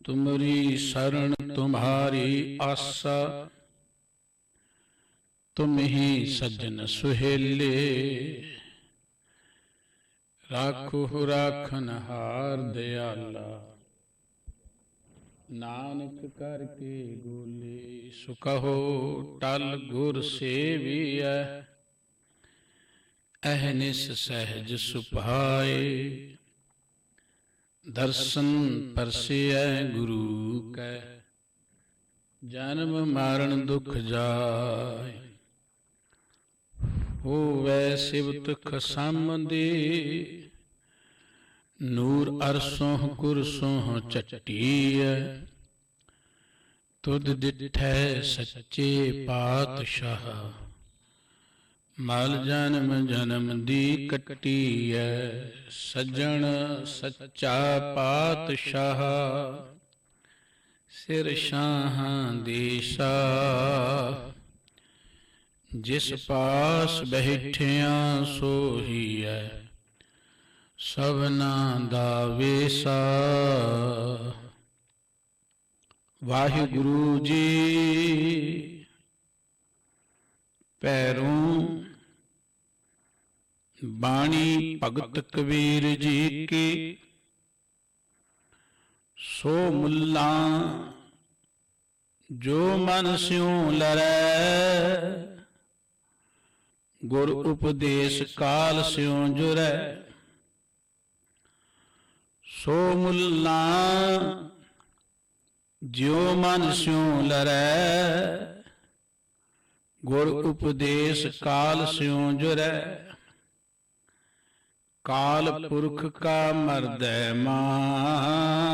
तुमरी शरण तुम्हारी आसा, तुम ही सज्जन सुहेले। राखो राखन हार दयाला, नानक करके गोले। सुकहो टल गुर सेविया, अहनिस सहज सुभाए। दर्शन परसिय गुरु कै, जन्म मरण दुख जाय। होवै सिवत खसामदे, नूर अरसों कुरसों चट्टीय। तुद दिठै सच्चे पातशाह, मल जन्म जन्म दी कट्टीय। सज्जन सच्चा पातशाह, सिर शाहां देशा। जिस पास बैठिया सोही है, सबना दा वेसा। वाहिगुरु जी पैरों बाणी भगत कबीर जी की। सो मुल्ला जो मन स्यों लरै, गुर उपदेश काल स्यों जुरै। सो मुल्ला ज्यो मन स्यों लरै, गुर उपदेश काल स्यों जुरै। काल पुरख का मर्दै मान,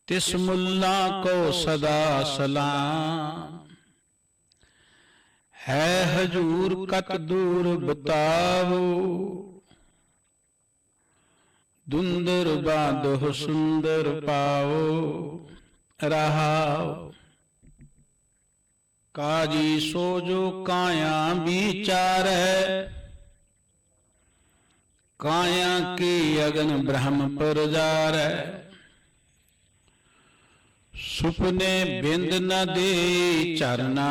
तिस मुल्ला को सदा सलाम। है हजूर कत दूर बताओ, दुंदर बांधो सुंदर पाओ। रहाओ काजी सो जो काया विचार है, काया की अगन ब्रह्म पर जार है। सुपने बिंद न दे चरना,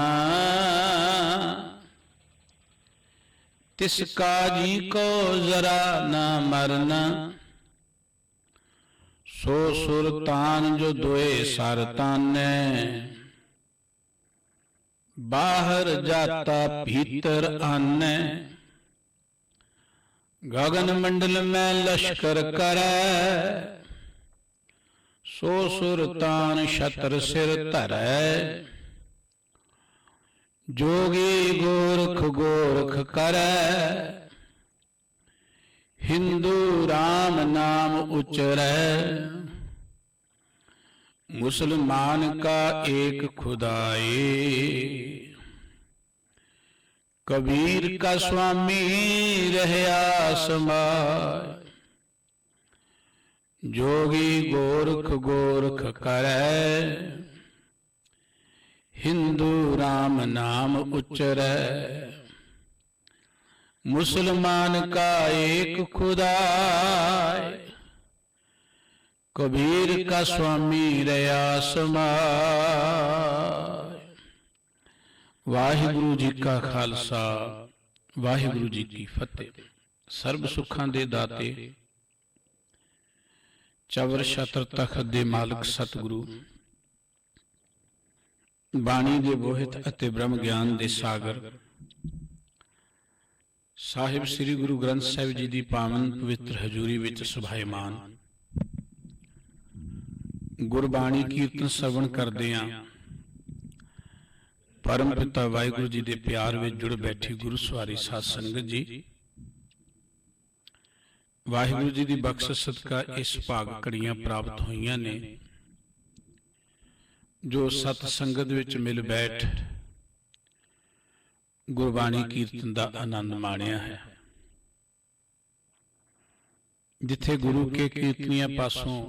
तिस काजी को जरा न मरना। सो सुरतान जो दोए सर ताने, बाहर जाता भीतर आने। गगन मंडल में लश्कर करे, सो सुरतान छत्र सिर धरै। जोगी गोरख गोरख करै, हिंदू राम नाम उचरै। मुसलमान का एक खुदाई, कबीर का स्वामी रहया समाय। जोगी गोरख गोरख करै, हिंदू राम नाम उचरै। मुसलमान का एक खुदाय, कबीर का स्वामी रहया समाय। वाहिगुरु जी का खालसा, वाहिगुरु जी की फतेह। सर्ब सुखां दे दाते, चवर छत्र तखत दे मालक सतगुरु, बाणी दे बोहित अते ब्रह्म ज्ञान दे सागर साहिब श्री गुरु ग्रंथ साहिब जी की पावन पवित्र हजूरी विच सुभाईमान। गुरबाणी कीर्तन श्रवण करदियां परम पिता वाहिगुरु जी के प्यार में जुड़ बैठी गुरु सवारी साध संगत जी, वाहिगुरु जी की बख्शिश सदका इस भाग घड़ियां प्राप्त हुई ने, जो सत संगत विच मिल बैठ गुरबाणी कीर्तन का आनंद माणिया है। जिथे गुरु के कीर्तनिया पासों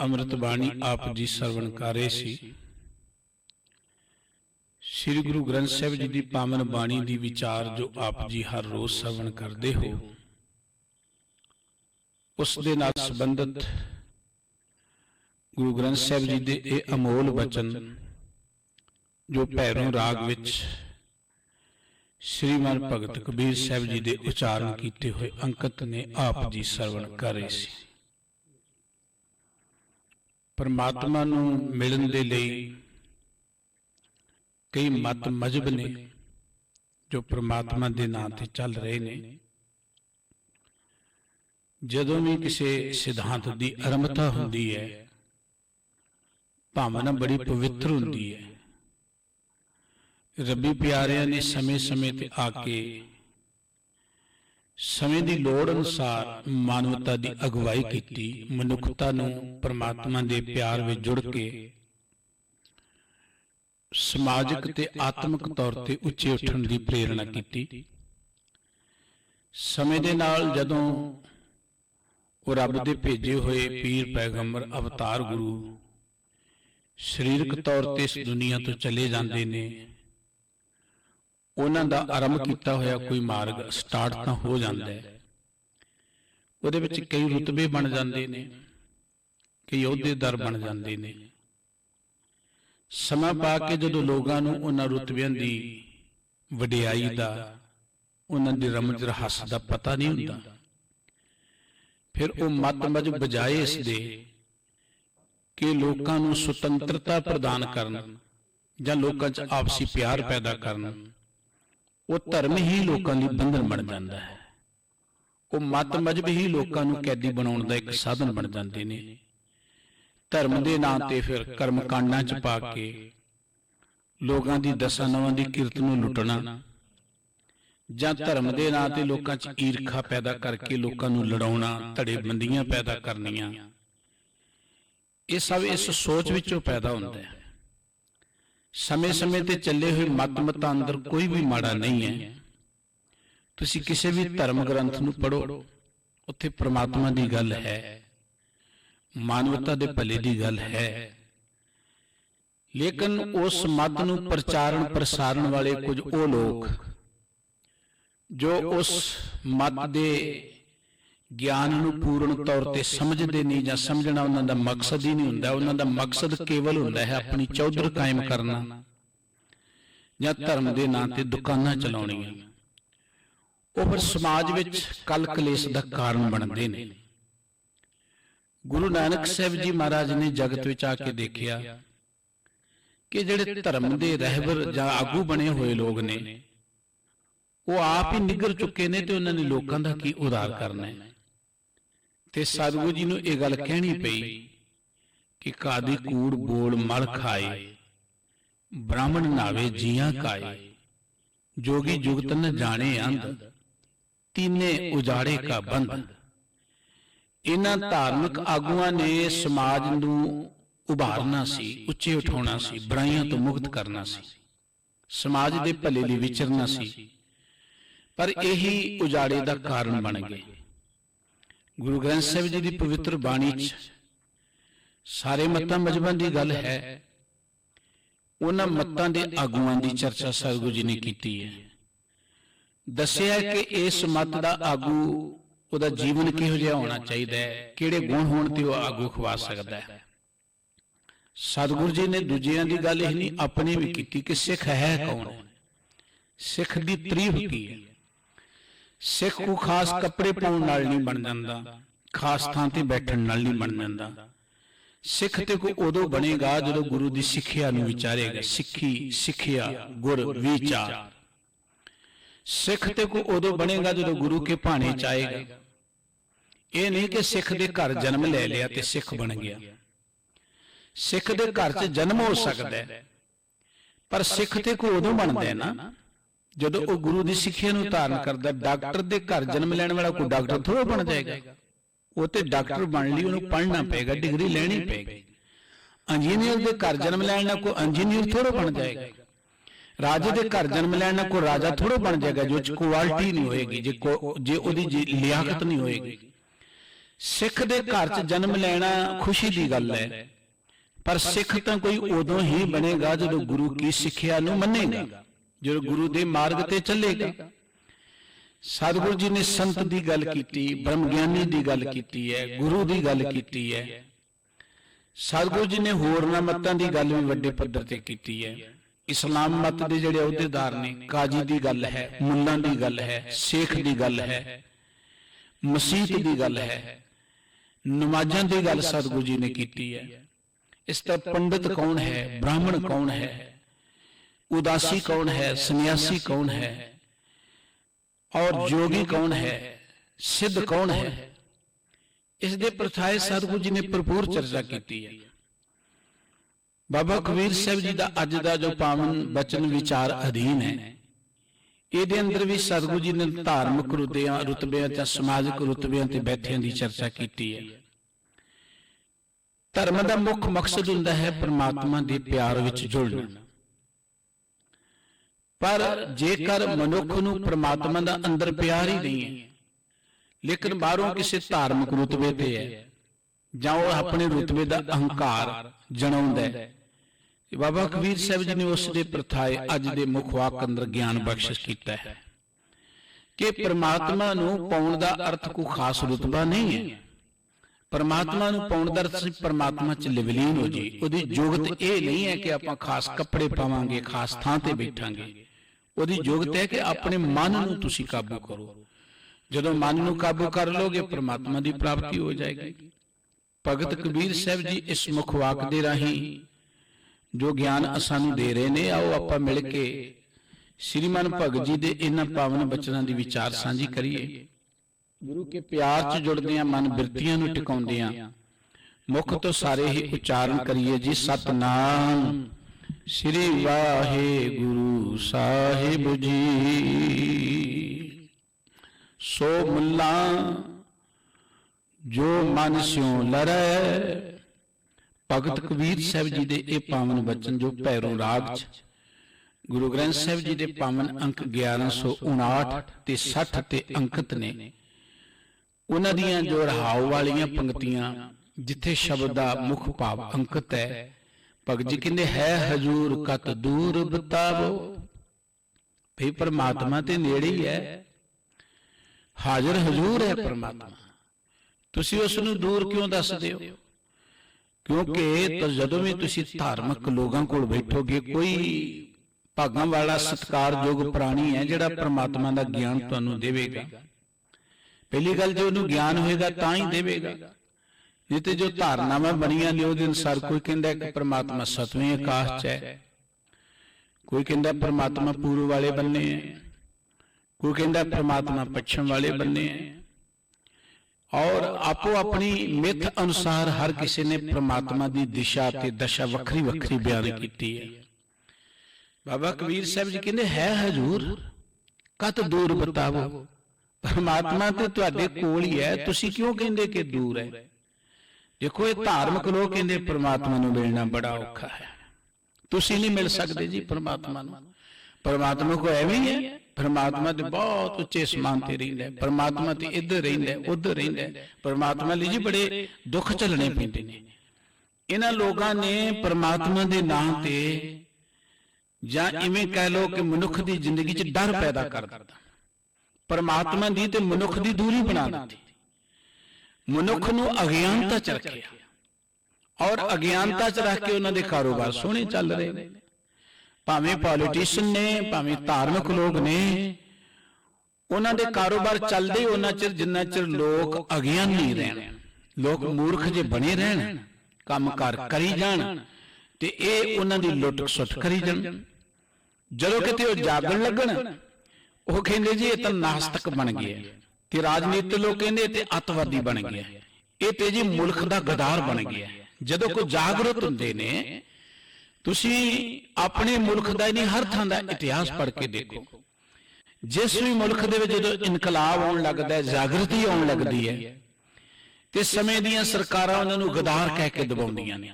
अमृत बाणी आप जी सरवण कर रहे सी, श्री गुरु ग्रंथ साहिब जी की पावन बाणी की विचार जो आप जी हर रोज सरवण करते हो, ਉਸ ਦੇ ਨਾਲ ਸੰਬੰਧਿਤ ਗੁਰੂ ਗ੍ਰੰਥ ਸਾਹਿਬ ਜੀ ਦੇ ਇਹ ਅਮੋਲ ਬਚਨ ਜੋ ਭੈਰੋਂ ਰਾਗ ਵਿੱਚ श्रीमान भगत कबीर साहब जी दे उच्चारण किए हुए अंकित ने आप जी सरवण कर रहे सी। परमात्मा नूं मिलन दे लई कई मत मजहब ने जो परमात्मा दे नां ते चल रहे ने। जदों भी किसी सिद्धांत की आरंभता हुंदी है भावना बड़ी पवित्र हुंदी है। रब्बी प्यारिਆਂ ने समय समय ते आके समय की लोड़ अनुसार मानवता की अगवाई की, मनुखता नूं परमात्मा के प्यार में जुड़ के समाजिक ते आत्मक तौर ते उच्चे उठण की प्रेरणा की। समय दे नाल जदों वो रब दे भेजे हुए पीर पैगंबर अवतार गुरु शरीरक तौर ते इस दुनिया तो चले जाते ने, उन्हां दा आरंभ किया होया कोई मार्ग स्टार्ट तां हो जाता है। उहदे विच कई रुतबे बन जाते ने, कई अहुदेदार बन जाते ने। समा पा के जदों लोगां नूं उन्हां रुतबियां दी वडियाई दा, उन्हां दी रमज रहस दा पता नहीं हुंदा, फिर वो मत मज बजाए इस दे कि लोकां नूं सुतंत्रता प्रदान करन जां लोकां च आपसी प्यार पैदा करन, वो धर्म ही लोगों की बंधन बन जाता है। वो मत मजहब ही लोगों को कैदी बनाने का एक साधन बन जाते हैं। धर्म के नाम से फिर कर्म कांडा च पा के लोगों की दसा नवां की किरत नूं लुटना, जां धर्म के नाम से लोगों च ईरखा पैदा करके लोगों को लड़ाउणा, धड़ेबंदियां पैदा करनियां, ये सब इस सोच विचों पैदा होता है। समय समय ते चले हुए मत मतांतर कोई भी माड़ा नहीं है। तुसी किसी भी धर्म ग्रंथ नूं पढ़ो, उत्थे परमात्मा की गल है, मानवता दे भले की गल है। लेकिन उस मत नूं प्रचारण प्रसारण वाले कुछ वो लोग जो उस मत दे ज्ञान नूं पूर्ण तौर ते समझते नहीं, जां समझना उन्हां दा मकसद ही नहीं हुंदा। उन्हां दा मकसद केवल हुंदा है अपनी चौधर कायम करना जां धर्म दे नाम ते दुकानां चलाउणियां। वो फिर समाज विच कल कलेश दा कारण बनदे ने। गुरु नानक साहब जी महाराज ने जगत विच आके देखिया कि जिहड़े धर्म दे रहबर जां आगू बने हुए लोग ने वो आप ही निगर चुके ने, ते उन्हां ने लोकां दा की उद्धार करना है। ते सतगुरु जी नूं ये गल कहनी पई कि कादी कूड़ बोल मल खाए, ब्राह्मण नावे जियां काए, जोगी जुगत न जाने अंध, तीने उजाड़े का बंद। इन्हां धार्मिक आगुआं ने समाज नूं उभारना सी, उच्चे उठाउणा सी, बुराइयां तो मुक्त करना सी, समाज दे भले लई विचरना सी, पर यही उजाड़े का कारण बन गए। गुरु ग्रंथ साहिब जी की पवित्र बाणी च सारे मतां मजहबां की गल है। उन्हां मतां दे आगुआं की चर्चा सतगुरु जी ने की है। दस्सिया कि इस मत का आगू उहदा जीवन किहो जिहा होना चाहिए, किहड़े गुण होण ते वह आगू खवा सकता है। सतगुरु जी ने दूजियां की गल ही नहीं अपनी भी की कि सिख है कौन, सिख की तारीफ की है। सिख को खास कपड़े पाउण नाल नहीं बन जाता, खास थां ते बैठण नाल नहीं बन जाता। सिख ते कोई उदों बनेगा जदों गुरु की सिक्ख्या नूं विचारेगा। सिक्खी सिक्ख्या गुर विचार। सिख ते कोई उदों बनेगा जदों गुरु के भाणे च आएगा। ये नहीं कि सिख दे घर जन्म ले लिया ते सिख बन गया। सिख दे घर च जन्म हो सकता है, पर सिख ते कोई उदों बनदा है ना जदों वो गुरु की सिक्ख्या नूं धारण करदा। डॉक्टर दे घर जन्म लैण वाला कोई डॉक्टर थोड़ा बन जाएगा। वो तो डॉक्टर बन लई उन्हें पढ़ना पेगा, डिग्री लैनी पेगी। इंजीनियर के घर जन्म लैण कोई इंजीनियर थोड़ा बन जाएगा। राजे के घर जन्म लैण कोई राजा थोड़ा बन जाएगा जो क्वालिटी नहीं होएगी, जे ओदी लियाकत नहीं होएगी। सिख के घर च जन्म लैना खुशी की गल है, पर सिख तो कोई उदों ही बनेगा जो गुरु की सिक्ख्या नूं मन्नेगा, जो गुरु के मार्ग ते चलेगा। सतगुरु जी ने संत की गल की, ब्रह्म ज्ञानी की गल की है, गुरु की गल की है। सतगुरु जी ने होरना मतां की गल भी वड्डे पद्धर ते की है। इस्लाम मत के जिहड़े अहुदेदार ने, काजी की गल है, मुल्लां की गल है, शेख की गल है, मसीत की गल है, नमाजां की गल सतगुरु जी ने की है। इस तरह पंडित कौन है, ब्राह्मण कौन है, उदासी कौन है, सन्यासी कौन है और जोगी कौन है, सिद्ध कौन है, इस दे प्रथाए सतगुरु जी ने भरपूर चर्चा की है। बाबा कबीर साहब जी का अज का जो पावन बचन विचार अधीन है, ये अंदर भी सतगुरु जी ने धार्मिक रुतबियां समाजिक रुतबियां ते बैठियां की चर्चा की है। धर्म का मुख्य मकसद हुंदा है परमात्मा के प्यार विच जुड़ना, पर जेकर मनुख नूं परमात्मा का अंदर प्यार ही नहीं है, लेकिन बाहरों किसी धार्मिक रुतबे ते है जां ओह अपने रुतबे का अहंकार जनाउंदा है, बाबा कबीर साहब जी ने उस दे प्रथाए अज दे मुख वाक अंदर ज्ञान बख्शिश किया है कि परमात्मा नूं पाउण दा अर्थ कोई खास रुतबा नहीं है। परमात्मा नूं पाउण दा अर्थ परमात्मा च विलीन हो जी। उहदी जोगत ये नहीं है कि आपां खास कपड़े पावांगे, खास थां ते बैठांगे। उहदी जोगत है कि अपने मन नूं तुसीं काबू करो। जदों मन नूं काबू कर लोगे परमात्मा की प्राप्ति हो जाएगी। भगत कबीर साहब जी इस मुख वाक दे राहीं जो ज्ञान सानू दे रहे ने, आओ आपां मिल के श्रीमान भगत जी दे इन्हां पावन बचनां दी विचार सांझी करिए। गुरु के प्यार च जुड़दियां मन बिरतियां नूं टिकाउंदियां मुख तो सारे ही उच्चारण करिए जी। सतनाम श्री वाहिगुरु साहिब जी, सो मुल्ला जो मन स्यों लरै। भगत कबीर साहब जी दे ये पावन बचन जो भैरों राग च गुरु ग्रंथ साहब जी दे पावन अंक 1159 ते 60 ते अंकित ने। उन्हां दियां जो रहाव वालियां पंक्तियां जिथे शब्द दा मुख भाव अंकित है, भगत जी कहंदे है हजूर कत दूर बतावो। भाई परमात्मा ते नेड़े ही है, हाजिर हजूर है परमात्मा, तुसी उस नूं दूर क्यों दसदे हो? क्योंकि तो जदों भी तुसी धार्मिक लोगों कोल बैठोगे, कोई भागां वाला सत्कारयोग प्राणी है जिहड़ा परमात्मा का ज्ञान तुहानूं देवेगा। पहली गल जो उन्हें ज्ञान होएगा तां ही देवेगा, नहीं तो जो धारनावां बनियां ने उहदे अनुसार कोई कहंदा कि परमात्मा 7वें आकाश च है, कोई कहंदा परमात्मा पूर्व वाले बन्ने है, कोई कहंदा परमात्मा पश्चिम वाले बन्ने है। और आपो अपनी मिथ अनुसार हर किसी ने परमात्मा की दिशा ते दशा वखरी वखरी बयान की है। बाबा कबीर साहब जी कहते है हजूर कत दूर बतावो। परमात्मा ते तुहाडे कोल ही है, तुसी क्यों कहंदे कि दूर है? देखो ये धार्मिक लोग कहंदे परमात्मा नूं मिलना बड़ा औखा है, तुसी नहीं मिल सकते जी परमात्मा नूं। परमात्मा को एवं ही है, परमात्मा तो बहुत उच्चे समान ते रहिंदा है, परमात्मा तो इधर रहिंदा है उधर रहिंदा है। परमात्मा लई जी बड़े दुख झलने पैंदे ने। इन्हां लोगां ने परमात्मा दे नाम ते जां इवें कह लो कि मनुख दी जिंदगी च डर पैदा कर दित्ता। परमात्मा दी ते मनुख दी दूरी बना दित्ती, मनुख नूं अज्ञानता च रखिया और अज्ञानता च रख के उन्हां दे कारोबार सोहणे चल रहे ने। भावें पॉलिटिशियन ने, भावें धार्मिक लोग ने, उन्हां दे कारोबार चलदे उन्ना चिर जिन्ना चिर लोग अज्ञान नहीं रहन, लोग मूर्ख जे बने रहन, काम कार करी जान ते ये उन्हां दी लुट सुट करी जान। जदों किते वो जागण लगन वो कहंदे जी ये तां नास्तिक बन गया, ते राजनीति लोग कहंदे ते अतवादी बन गया, ये ते जी मुल्क दा गदार बन गया। जदों कोई जागरूक हुंदे ने, तुसी अपने मुल्क दा नहीं हर थां दा इतिहास पढ़ के देखो। जिस भी मुल्क दे विच जदों इनकलाब आउण लगदा है, जागृति आउण लगदी है, ते समय दीयां सरकारां उन्हां नूं गदार कह के दबाउंदियां ने।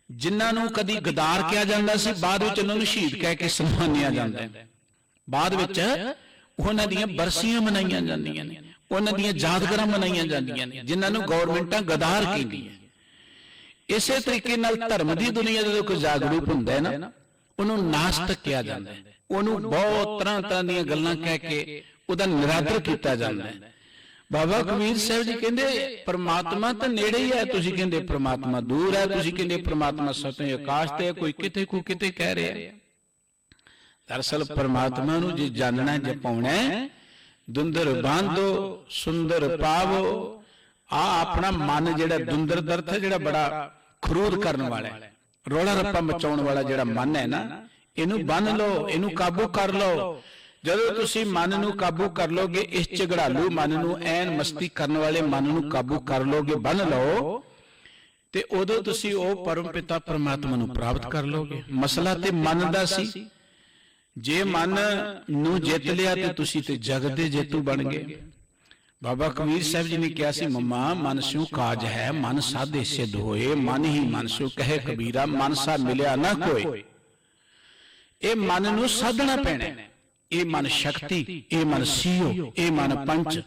जिन्हां नूं कदी गदार किया जांदा सी, बाद विच उन्हां नूं शहीद कह के सन्मानिया जांदा है। बाद विच उन्हां दीयां बरसियां मनाईयां जांदियां ने, उन्हां दीयां यादगारां मनाईयां जांदियां ने, जिन्हां नूं गौरमेंटां गदार कहंदियां। इसे तरीके नाल धर्म की दुनिया जो कोई जागरूक हुंदा है ना, उन्होंने नास्तिक कहा जाता है। उन्होंने बहुत तरह तरह दी गल्लां कह के ਉਹਦਾ ਨਿਰਾਦਰ ਕੀਤਾ ਜਾਂਦਾ ਹੈ। ਬਾਬਾ ਕਬੀਰ ਸਾਹਿਬ ਜੀ ਕਹਿੰਦੇ ਪ੍ਰਮਾਤਮਾ ਤਾਂ ਨੇੜੇ ਹੀ ਹੈ, ਤੁਸੀਂ ਕਹਿੰਦੇ ਪ੍ਰਮਾਤਮਾ ਦੂਰ ਹੈ, ਤੁਸੀਂ ਕਹਿੰਦੇ ਪ੍ਰਮਾਤਮਾ ਸਤਵੇਂ ਆਕਾਸ਼ ਤੇ ਹੈ, ਕੋਈ ਕਿਤੇ ਕੋ ਕਿਤੇ ਕਹਿ ਰਿਹਾ ਹੈ। ਦਰਅਸਲ ਪ੍ਰਮਾਤਮਾ ਨੂੰ ਜੇ ਜਾਣਨਾ ਜੇ ਪਾਉਣਾ, ਦੁੰਦਰ ਬਾਂਧੋ ਸੁੰਦਰ ਪਾਵੋ। ਆ ਆਪਣਾ ਮਨ ਜਿਹੜਾ ਦੁੰਦਰ ਦਰਥ ਹੈ, ਜਿਹੜਾ ਬੜਾ ਖਰੂਦ ਕਰਨ ਵਾਲਾ ਹੈ, ਰੌਲਾ ਰੱਪਾ ਮਚਾਉਣ ਵਾਲਾ ਜਿਹੜਾ ਮਨ ਹੈ ਨਾ, ਇਹਨੂੰ ਬੰਨ ਲਓ, ਇਹਨੂੰ ਕਾਬੂ ਕਰ ਲਓ। ਜਦੋਂ ਤੁਸੀਂ ਮਨ ਨੂੰ ਕਾਬੂ ਕਰ ਲੋਗੇ, ਇਸ ਝਗੜਾਲੂ ਮਨ ਨੂੰ, ਐਨ ਮਸਤੀ ਕਰਨ ਵਾਲੇ ਮਨ ਨੂੰ ਕਾਬੂ ਕਰ ਲੋਗੇ, ਬੰਨ ਲਓ, ਤੇ ਉਦੋਂ ਤੁਸੀਂ ਉਹ ਪਰਮ ਪਿਤਾ ਪਰਮਾਤਮਾ ਨੂੰ ਪ੍ਰਾਪਤ ਕਰ ਲੋਗੇ। ਮਸਲਾ ਤੇ ਮਨ ਦਾ ਸੀ, ਜੇ ਮਨ ਨੂੰ ਜਿੱਤ ਲਿਆ ਤੇ ਤੁਸੀਂ ਤੇ ਜਗਤ ਦੇ ਜੇਤੂ ਬਣ ਗਏ। ਬਾਬਾ ਕਬੀਰ ਸਾਹਿਬ ਜੀ ਨੇ ਕਿਹਾ ਸੀ, ਮਮਾ ਮਨ ਸਿਉ ਕਾਜ ਹੈ, ਮਨ ਸਾਧੇ ਸਿੱਧ ਹੋਏ, ਮਨ ਹੀ ਮਨ ਸਿਉ ਕਹੇ ਕਬੀਰਾ, ਮਨ ਸਾ ਮਿਲਿਆ ਨਾ ਕੋਈ। ਇਹ ਮਨ ਨੂੰ ਸਾਧਣਾ ਪੈਣਾ, ਇਹ ਮਨ ਸ਼ਕਤੀ, ਇਹ ਮਨ ਸੀਓ, ਇਹ ਮਨ ਪੰਚ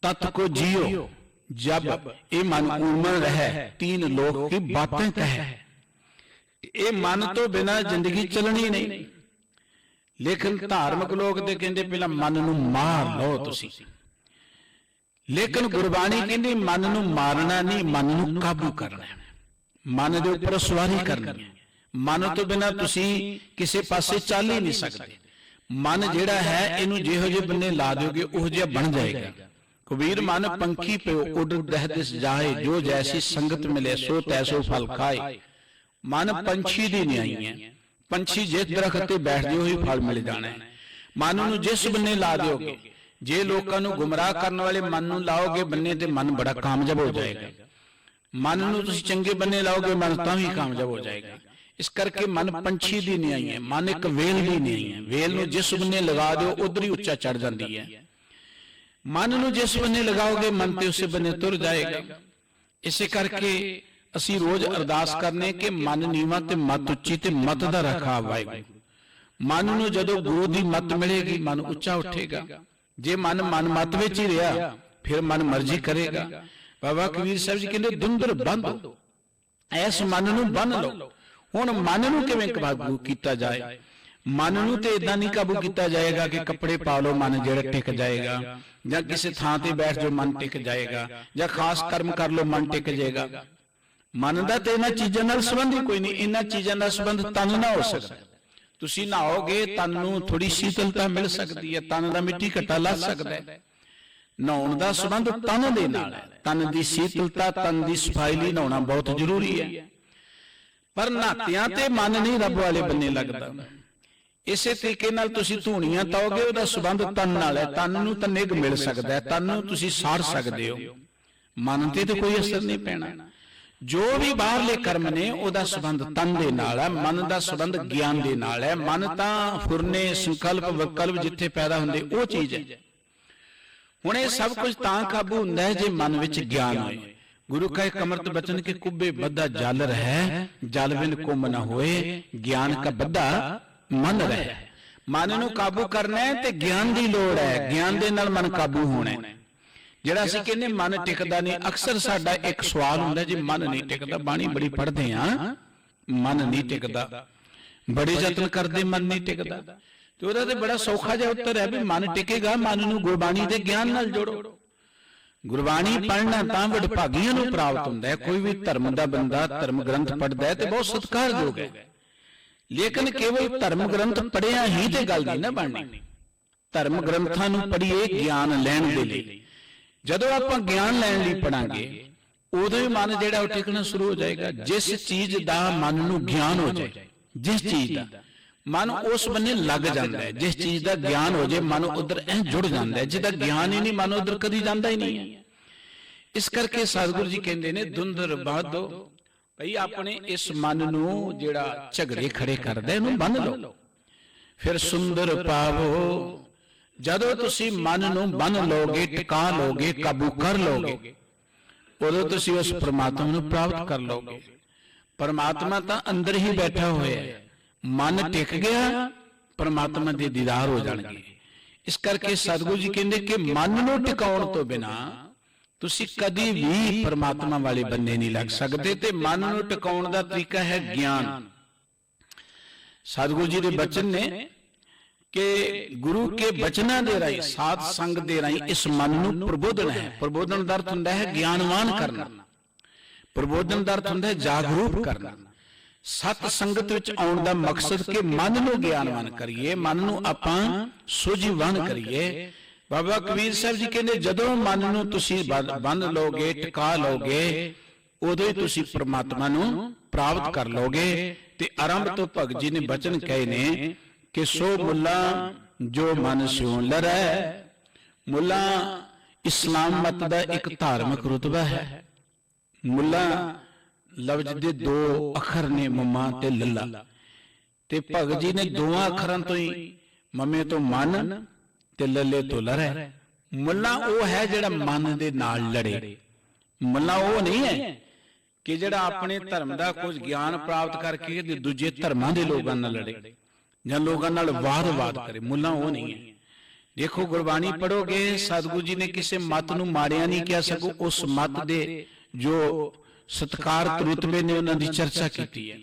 ਤਤ ਕੋ ਜਿयो, ਜਬ ਇਹ ਮਨ ਉਮਰ ਰਹਿ, तीन लोक की बातें कहे। ਇਹ ਮਨ ਤੋਂ ਬਿਨਾਂ ਜ਼ਿੰਦਗੀ ਚੱਲਣੀ ਨਹੀਂ। ਲੇਕਿਨ ਧਾਰਮਿਕ ਲੋਕ ਤੇ ਕਹਿੰਦੇ ਪਹਿਲਾਂ ਮਨ ਨੂੰ ਮਾਰ ਲਓ ਤੁਸੀਂ, ਲੇਕਿਨ ਗੁਰਬਾਣੀ ਕਹਿੰਦੀ ਮਨ ਨੂੰ ਮਾਰਨਾ ਨਹੀਂ, ਮਨ ਨੂੰ ਕਾਬੂ ਕਰਨਾ, ਮਨ ਦੇ ਉੱਪਰ ਸਵਾਰੀ ਕਰਨੀ ਹੈ। ਮਨ ਤੋਂ ਬਿਨਾਂ ਤੁਸੀਂ ਕਿਸੇ ਪਾਸੇ ਚੱਲ ਹੀ ਨਹੀਂ ਸਕਦੇ। ਮਨ ਜਿਹੜਾ ਹੈ ਇਹਨੂੰ ਜਿਹੋ ਜਿਹੇ ਬੰਨੇ ਲਾ ਦਿਓਗੇ ਉਹ ਜਿਹਾ ਬਣ ਜਾਏਗਾ। ਕਬੀਰ ਮਨ ਪੰਖੀ ਪਿਓ ਉੱਡ ਦਹਿਦਿਸ ਜਾਏ, ਜੋ ਜੈਸੀ ਸੰਗਤ ਮਿਲੇ ਸੋ ਤੈਸੋ ਫਲ ਖਾਏ। ਮਨ ਪੰਛੀ ਦੀ ਨਿਆਈ ਹੈ, ਪੰਛੀ ਜਿਸ ਦਰਖਤ ਤੇ ਬੈਠ ਜਾਓ ਉਹੀ ਫਲ ਮਿਲ ਜਾਣਾ ਹੈ। ਮਨ ਨੂੰ ਜਿਸ ਬੰਨੇ ਲਾ ਦਿਓਗੇ, ਜੇ ਲੋਕਾਂ ਨੂੰ ਗੁੰਮਰਾਹ ਕਰਨ ਵਾਲੇ ਮਨ ਨੂੰ ਲਾਓਗੇ ਬੰਨੇ ਤੇ ਮਨ ਬੜਾ ਕਾਮਯਾਬ ਹੋ ਜਾਏਗਾ। ਮਨ ਨੂੰ ਤੁਸੀਂ ਚੰਗੇ ਬੰਨੇ ਲਾਓਗੇ, ਮਨ ਤਾਂ ਵੀ ਕਾਮਯਾਬ ਹੋ ਜਾਏਗਾ। ਇਸ ਕਰਕੇ ਮਨ ਪੰਛੀ ਦੀ ਨਿਆਈ ਹੈ, ਮਨ ਇੱਕ ਵੇਲ ਦੀ ਨਿਆਈ ਹੈ। ਵੇਲ ਨੂੰ ਜਿਸ ਬੰਨੇ ਲਗਾ ਦਿਓ ਉਧਰ ਹੀ ਉੱਚਾ ਚੜ ਜਾਂਦੀ ਹੈ। ਮਨ ਨੂੰ ਜਿਸ ਬੰਨੇ ਲਗਾਓਗੇ ਮਨ ਤੇ ਉਸੇ ਬੰਨੇ ਤੁਰ ਜਾਏਗਾ। ਇਸੇ ਕਰਕੇ ਅਸੀਂ ਰੋਜ਼ ਅਰਦਾਸ ਕਰਨੇ ਕਿ ਮਨ ਨੀਵਾਂ ਤੇ ਮਤ ਉੱਚੀ ਤੇ ਮਤ ਦਾ ਰੱਖਾ ਵਾਹਿਗੁਰੂ। ਮਨ ਨੂੰ ਜਦੋਂ ਗੁਰੂ ਦੀ ਮਤ ਮਿਲੇਗੀ ਮਨ ਉੱਚਾ ਉੱਠੇਗਾ। ਜੇ ਮਨ ਮਤ ਵਿੱਚ ਹੀ ਰਿਹਾ ਫਿਰ ਮਨ ਮਰਜ਼ੀ ਕਰੇਗਾ। ਬਾਬਾ ਕਬੀਰ ਸਾਹਿਬ ਜੀ ਕਹਿੰਦੇ ਦੁੰਦਰ ਬੰਧੋ, ਐਸ ਮਨ ਨੂੰ ਬੰਨ ਲਓ। ਹੁਣ ਮਨ ਨੂੰ ਕਿਵੇਂ ਕਾਬੂ ਕੀਤਾ ਜਾਏ? ਮਨ ਨੂੰ ਤੇ ਇਦਾਂ ਨਹੀਂ ਕਾਬੂ ਕੀਤਾ ਜਾਏਗਾ ਕਿ ਕੱਪੜੇ ਪਾ ਲਓ ਮਨ ਜਿਹੜਾ ਟਿਕ ਜਾਏਗਾ, ਜਾਂ ਕਿਸੇ ਥਾਂ ਤੇ ਬੈਠ ਜਾਓ ਮਨ ਟਿਕ ਜਾਏਗਾ, ਜਾਂ ਖਾਸ ਕਰਮ ਕਰ ਲਓ ਮਨ ਟਿਕ ਜਾਏਗਾ। ਮਨ ਦਾ ਤੇ ਇਹਨਾਂ ਚੀਜ਼ਾਂ ਨਾਲ ਸੰਬੰਧ ਹੀ ਕੋਈ ਨਹੀਂ। ਇਹਨਾਂ ਚੀਜ਼ਾਂ ਦਾ ਸੰਬੰਧ ਤਨ ਨਾਲ ਹੋ ਸਕਦਾ। ਤੁਸੀਂ ਨਹਾਓਗੇ ਤਨ ਨੂੰ ਥੋੜੀ ਸ਼ੀਤਲਤਾ ਮਿਲ ਸਕਦੀ ਹੈ, ਤਨ ਦਾ ਮਿੱਟੀ ਘੱਟਾ ਲੱਗ ਸਕਦਾ ਹੈ। ਨਹਾਉਣ ਦਾ ਸੰਬੰਧ ਤਨ ਦੇ ਨਾਲ ਹੈ। ਤਨ ਦੀ ਸ਼ੀਤਲਤਾ, ਤਨ ਦੀ ਸਫਾਈ ਲਈ ਨਹਾਉਣਾ ਬਹੁਤ ਜ਼ਰੂਰੀ ਹੈ। ਪਰ ਨਹਾਤਿਆਂ ਤੇ ਮਨ ਨਹੀਂ ਰੱਬ ਵਾਲੇ ਬੰਨੇ ਲੱਗਦਾ। ਇਸੇ ਤਰੀਕੇ ਨਾਲ ਤੁਸੀਂ ਧੂਣੀਆਂ ਤਾਓਗੇ, ਉਹਦਾ ਸੰਬੰਧ ਤਨ ਨਾਲ ਹੈ। ਤਨ ਨੂੰ ਤਾਂ ਨਿੱਘ ਮਿਲ ਸਕਦਾ ਹੈ, ਤਨ ਨੂੰ ਤੁਸੀਂ ਸਾੜ ਸਕਦੇ ਹੋ, ਮਨ ਤੇ ਕੋਈ ਅਸਰ ਨਹੀਂ ਪੈਣਾ। ਜੋ ਵੀ ਬਾਹਰਲੇ ਕਰਮ ਨੇ ਉਹਦਾ ਸੰਬੰਧ ਤਨ ਦੇ ਨਾਲ ਹੈ, ਮਨ ਦਾ ਸੰਬੰਧ ਗਿਆਨ ਦੇ ਨਾਲ ਹੈ। ਮਨ ਤਾਂ ਫੁਰਨੇ, ਸੰਕਲਪ, ਵਿਕਲਪ ਜਿੱਥੇ ਪੈਦਾ ਹੁੰਦੇ ਉਹ ਚੀਜ਼ ਹੈ। ਹੁਣ ਇਹ ਸਭ ਕੁਝ ਤਾਂ ਕਾਬੂ ਹੁੰਦਾ ਹੈ ਜੇ ਮਨ ਵਿੱਚ ਗਿਆਨ ਹੋਏ। ਗੁਰੂ ਕਾ ਇੱਕ ਅੰਮ੍ਰਿਤ ਬਚਨ ਕਿ ਕੁੱਬੇ ਬੱਧਾ ਜਲ ਰਹਿ, ਜਲ ਬਿਨ ਕੁੰਭ ਨਾ ਹੋਏ, ਗਿਆਨ ਕਾ ਬੱਧਾ ਮਨ ਰਹਿ। ਮਨ ਨੂੰ ਕਾਬੂ ਕਰਨਾ ਹੈ ਤੇ ਗਿਆਨ ਦੀ ਲੋੜ ਹੈ। ਗਿਆਨ ਦੇ ਨਾਲ ਮਨ ਕਾਬੂ ਹੋਣਾ ਹੈ। ਜਿਹੜਾ ਅਸੀਂ ਕਹਿੰਦੇ ਮਨ ਟਿਕਦਾ ਨਹੀਂ, ਅਕਸਰ ਸਾਡਾ ਇੱਕ ਸਵਾਲ ਹੁੰਦਾ ਜੀ ਮਨ ਨਹੀਂ ਟਿਕਦਾ। ਬਾਣੀ ਬੜੀ ਪੜ੍ਹਦੇ ਆ, ਮਨ ਨਹੀਂ ਟਿਕਦਾ, ਬੜੇ ਯਤਨ ਕਰਦੇ ਮਨ ਨਹੀਂ ਟਿਕਦਾ। ਤੇ ਉਹਦਾ ਤੇ ਬੜਾ ਸੌਖਾ ਜਿਹਾ ਉੱਤਰ ਹੈ ਵੀ ਮਨ ਟਿਕੇਗਾ, ਮਨ ਨੂੰ ਗੁਰਬਾਣੀ ਦੇ ਗਿਆਨ ਨਾਲ ਜੋੜੋ। ਗੁਰਬਾਣੀ ਪੜ੍ਹਨਾ ਤਾਂ ਵਡਭਾਗੀਆਂ ਨੂੰ ਪ੍ਰਾਪਤ ਹੁੰਦਾ ਹੈ। ਕੋਈ ਵੀ ਧਰਮ ਦਾ ਬੰਦਾ ਧਰਮ ਗ੍ਰੰਥ ਪੜ੍ਹਦਾ ਹੈ ਤੇ ਬਹੁਤ ਸਤਿਕਾਰਯੋਗ ਹੈ। ਲੇਕਿਨ ਕੇਵਲ ਧਰਮ ਗ੍ਰੰਥ ਪੜ੍ਹਿਆ ਹੀ ਤੇ ਗੱਲ ਨਹੀਂ ਨਾ ਬਣਨੀ। ਧਰਮ ਗ੍ਰੰਥਾਂ ਨੂੰ ਪੜ੍ਹੀਏ ਗਿਆਨ ਲੈਣ ਦੇ ਲਈ। ਜਦੋਂ ਆਪਾਂ ਗਿਆਨ ਲੈਣ ਲਈ ਪੜਾਂਗੇ ਉਦੋਂ ਹੀ ਮਨ ਜਿਹੜਾ ਉਹ ਟਿਕਣਾ ਸ਼ੁਰੂ ਹੋ ਜਾਏਗਾ। ਜਿਸ ਚੀਜ਼ ਦਾ ਮਨ ਨੂੰ ਗਿਆਨ ਹੋ ਜਾਏ, ਜਿਸ ਚੀਜ਼ ਦਾ ਮਨ ਉਸ ਬੰਨੇ ਲੱਗ ਜਾਂਦਾ ਹੈ, ਜਿਸ ਚੀਜ਼ ਦਾ ਗਿਆਨ ਹੋ ਜਾਏ ਮਨ ਉਧਰ ਐ ਜੁੜ ਜਾਂਦਾ ਹੈ। ਜਿਹਦਾ ਗਿਆਨ ਹੀ ਨਹੀਂ ਮਨ ਉਧਰ ਕਦੀ ਜਾਂਦਾ ਹੀ ਨਹੀਂ ਹੈ। ਇਸ ਕਰਕੇ ਸਤਿਗੁਰੂ ਜੀ ਕਹਿੰਦੇ ਨੇ ਦੁੰਦਰ ਬਾਧੋ, ਭਈ ਆਪਣੇ ਇਸ ਮਨ ਨੂੰ ਜਿਹੜਾ ਝਗੜੇ ਖੜੇ ਕਰਦਾ ਇਹਨੂੰ ਬੰਨ ਲਓ। ਫਿਰ ਸੁੰਦਰ ਪਾਵੋ, ਜਦੋਂ ਤੁਸੀਂ ਮਨ ਨੂੰ ਬੰਨ ਲਓਗੇ, ਟਿਕਾ ਲਓਗੇ, ਕਾਬੂ ਕਰ ਲਓਗੇ, ਉਦੋਂ ਤੁਸੀਂ ਉਸ ਪ੍ਰਮਾਤਮਾ ਨੂੰ ਪ੍ਰਾਪਤ ਕਰ ਲਓਗੇ। ਪ੍ਰਮਾਤਮਾ ਤਾਂ ਅੰਦਰ ਹੀ ਬੈਠਾ ਹੋਇਆ ਹੈ। ਮਨ ਟਿਕ ਗਿਆ, ਪ੍ਰਮਾਤਮਾ ਦੇ ਦੀਦਾਰ ਹੋ ਜਾਣਗੇ। ਇਸ ਕਰਕੇ ਸਤਿਗੁਰੂ ਜੀ ਕਹਿੰਦੇ ਕਿ ਮਨ ਨੂੰ ਟਿਕਾਉਣ ਤੋਂ ਬਿਨਾ ਤੁਸੀਂ ਕਦੀ ਵੀ ਪ੍ਰਮਾਤਮਾ ਵਾਲੇ ਬੰਨੇ ਨਹੀਂ ਲੱਗ ਸਕਦੇ। ਤੇ ਮਨ ਨੂੰ ਟਿਕਾਉਣ ਦਾ ਤਰੀਕਾ ਹੈ ਗਿਆਨ। ਸਤਿਗੁਰੂ ਜੀ ਦੇ ਬਚਨ ਨੇ कि गुरु के बचना दे राही, साध संग दे राही इस मन नूं प्रबोधन है। प्रबोधन दा अर्थ हुंदा है ज्ञानवान करना, प्रबोधन दा अर्थ हुंदा है जागरूक करना। सत संगत विच आउण दा मकसद कि मन नूं ज्ञानवान करिए, मन नूं आपां सोझीवान करिए। बाबा कबीर साहब जी कहंदे जदों मन नूं तुसीं बंध लोगे, टिका लोगे, उदों ही तुसीं परमात्मा नूं प्राप्त कर लोगे। ते आरंभ तो भगत जी ने बचन कहे ने कि सो मुला जो मन स्यों लरै। मुला इस्लाम मत का एक धार्मिक रुतबा है। मुला लफ्ज दे दो अखर ने, मम्मा ते लल्ला, ते भगत जी ने दोवां अखरां तो ही, मम्मे तो मन ते लल्ले तो लरै। मुला वो है जिहड़ा मन दे नाल लड़े। मुला वो नहीं है कि जिहड़ा अपने धर्म का कुछ ज्ञान प्राप्त करके दूजे धर्मां दे लोकां नाल लड़े ਜਾਂ ਲੋਕਾਂ ਨਾਲ ਵਾਦ ਕਰੇ। ਮੁੱਲਾ ਉਹ ਨਹੀਂ ਹੈ। ਦੇਖੋ ਗੁਰਬਾਣੀ ਪੜੋਗੇ, ਸਤਿਗੁਰੂ ਜੀ ਨੇ ਕਿਸੇ ਮਤ ਨੂੰ ਮਾਰਿਆ ਨਹੀਂ ਕਿਹਾ, ਸਗੋਂ ਉਸ ਮਤ ਦੇ ਜੋ ਸਤਿਕਾਰਤ ਰੁਤਬੇ ਨੇ ਉਹਨਾਂ ਦੀ ਚਰਚਾ ਕੀਤੀ ਹੈ।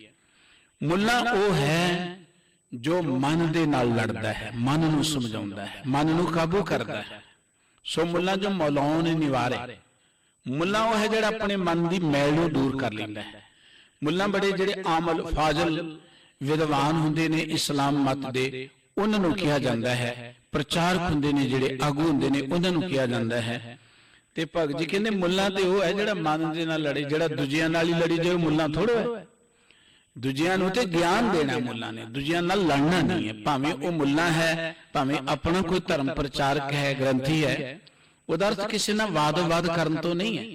ਮੁੱਲਾ ਉਹ ਹੈ ਜੋ ਮਨ ਦੇ ਨਾਲ ਲੜਦਾ ਹੈ, ਮਨ ਨੂੰ ਸਮਝਾਉਂਦਾ ਹੈ, ਮਨ ਨੂੰ ਕਾਬੂ ਕਰਦਾ ਹੈ। ਸੋ ਮੁੱਲਾ ਜੋ ਮੌਲਾਉਣ ਨਿਵਾਰੇ। ਮੁੱਲਾ ਉਹ ਹੈ ਜਿਹੜਾ ਆਪਣੇ ਮਨ ਦੀ ਮੈਲ ਨੂੰ ਦੂਰ ਕਰ ਲੈਂਦਾ ਹੈ। ਮੁੱਲਾ ਬੜੇ ਜਿਹੜੇ ਆਮਲ ਫਾਜ਼ਲ विद्वान हुंदे ने इस्लाम मत दे, उन्हां नूं किहा जांदा है। प्रचारक हुंदे ने जिहड़े आगू हुंदे ने, उन्हां नूं किहा जांदा है। ते भगत जी कहंदे मुल्ला ते ओह है जिहड़ा मन दे नाल लड़े, जिहड़ा दूजियां नाल ही लड़ी जाए, मुल्ला थोड़ो है। दूजियां नूं ते ज्ञान देना मुल्ला ने, दूजियां नाल लड़ना नहीं है। भावें ओह मुल्ला है, भावें अपना कोई धर्म प्रचारक है, ग्रंथी है, उहदा अर्थ किसी नाल वाद करन तो नहीं है।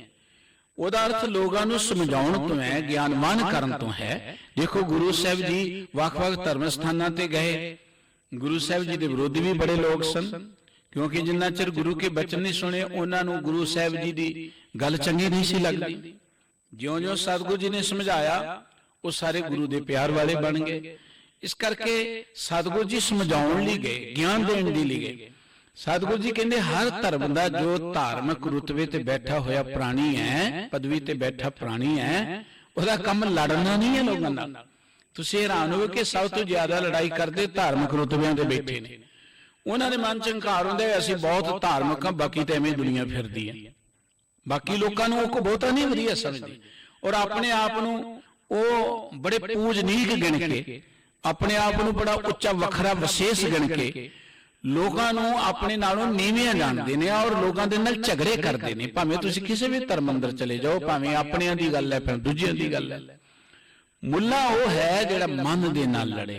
ਉਹਦਾ ਅਰਥ ਲੋਕਾਂ ਨੂੰ ਸਮਝਾਉਣ ਤੋਂ ਹੈ, ਗਿਆਨਵਾਨ ਕਰਨ ਤੋਂ ਹੈ। ਦੇਖੋ ਗੁਰੂ ਸਾਹਿਬ ਜੀ ਵੱਖ-ਵੱਖ ਧਰਮ ਸਥਾਨਾਂ ਤੇ ਗਏ, ਗੁਰੂ ਸਾਹਿਬ ਜੀ ਦੇ ਵਿਰੋਧੀ ਵੀ ਬੜੇ ਲੋਕ ਸਨ, ਕਿਉਂਕਿ ਜਿੰਨਾ ਚਿਰ ਗੁਰੂ ਕੇ ਬਚਨ ਨਹੀਂ ਸੁਣੇ ਉਹਨਾਂ ਨੂੰ ਗੁਰੂ ਸਾਹਿਬ ਜੀ ਦੀ ਗੱਲ ਚੰਗੀ ਨਹੀਂ ਸੀ ਲੱਗਦੀ। ਜਿਉਂ-ਜਿਉਂ ਸਤਿਗੁਰੂ ਜੀ ਨੇ ਸਮਝਾਇਆ ਉਹ ਸਾਰੇ ਗੁਰੂ ਦੇ ਪਿਆਰ ਵਾਲੇ ਬਣ ਗਏ। ਇਸ ਕਰਕੇ ਸਤਿਗੁਰੂ ਜੀ ਸਮਝਾਉਣ ਲਈ ਗਏ, ਗਿਆਨ ਦੇਣ ਦੇ ਲਈ ਗਏ। सतगुरु जी कहते हर धर्म का जो धार्मिक रुतबे ते बैठा होया प्राणी है, पदवी ते बैठा प्राणी है, उसका काम लड़ना नहीं है लोगों नाल। तुसीं हैरान हो कि सब तो ज्यादा लड़ाई करते धार्मिक रुतबियां ते बैठे ने। उन्हां दे मन च हंकार हुंदा है असीं बहुत धार्मिक हां, बाकी तो एवें दुनिया फिरदी है। बाकी लोकां नूं ओह बहुता नहीं वधिया समझदी और अपने आप नूं ओह बड़े पूजनीक गिण के, अपने आप नूं बड़ा उच्चा वखरा विशेष गिण के लोकां नूं अपने नालों नीवियां जाणदे ने और लोकां दे नाल झगड़े करदे ने। भावें तुसीं किसी भी धर्म अंदर चले जाओ, भावें अपनिਆਂ दी गल है, भावें दूजिਆਂ दी गल है। मुल्ला वो है जिहड़ा मन दे नाल लड़े,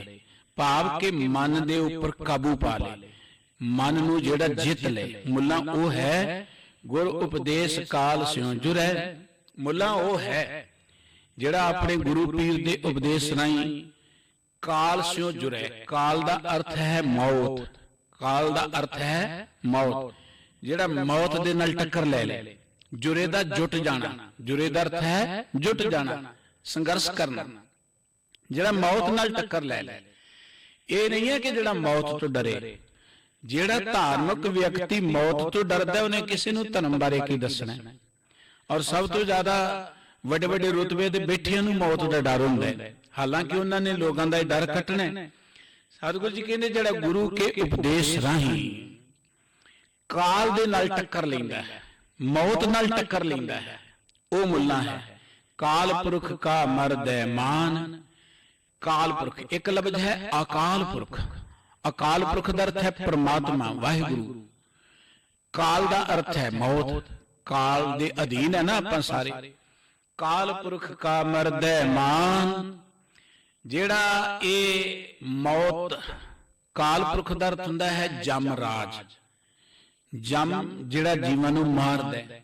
भाव के मन दे उपर काबू पा ले, मन नूं जिहड़ा जित ले। मुल्ला वो है गुर उपदेश काल स्यों जुरै। मुल्ला वो है जिहड़ा अपने गुरु पीर दे उपदेश राहीं काल स्यों जुरै। काल दा अर्थ है मौत, काल दा अर्थ है मौत, जिहड़ा मौत दे नाल टक्कर ले ले। जुरे दा जुट जाना, जुरे दा अर्थ है जुट जाना, संघर्ष करना, जिहड़ा मौत नाल टक्कर ले ले। ये नहीं है कि जिहड़ा मौत तो डरे। जिहड़ा धार्मिक व्यक्ति मौत तो डरदा उन्हें किसी नूं धर्म बारे की दसना। और सब तो ज्यादा वड्डे वड्डे रुतबे ते बैठियां नूं मौत दा डर हुंदा है, हालांकि उन्हां ने लोकां दा डर कटना है। सतगुरु जी कहते जिहड़ा गुरु के उपदेश राही काल दे नाल टक्कर लैंदा है, मौत नाल टक्कर लैंदा है, वो मुल्ला है। काल पुरख का मर्द मान। काल पुरख एक लफ्ज है अकाल पुरख। अकाल पुरख का अर्थ है परमात्मा वाहिगुरु। काल का अर्थ है मौत। काल दे अधीन है ना आपां सारे। काल पुरख का मर्द मान, ਜਿਹੜਾ ਇਹ मौत काल पुरख ਦਾ ਅਰਥ ਹੁੰਦਾ ਹੈ ਜਮਰਾਜ। ਜਮ ਜਿਹੜਾ ਜੀਵਾਂ ਨੂੰ ਮਾਰਦਾ ਹੈ,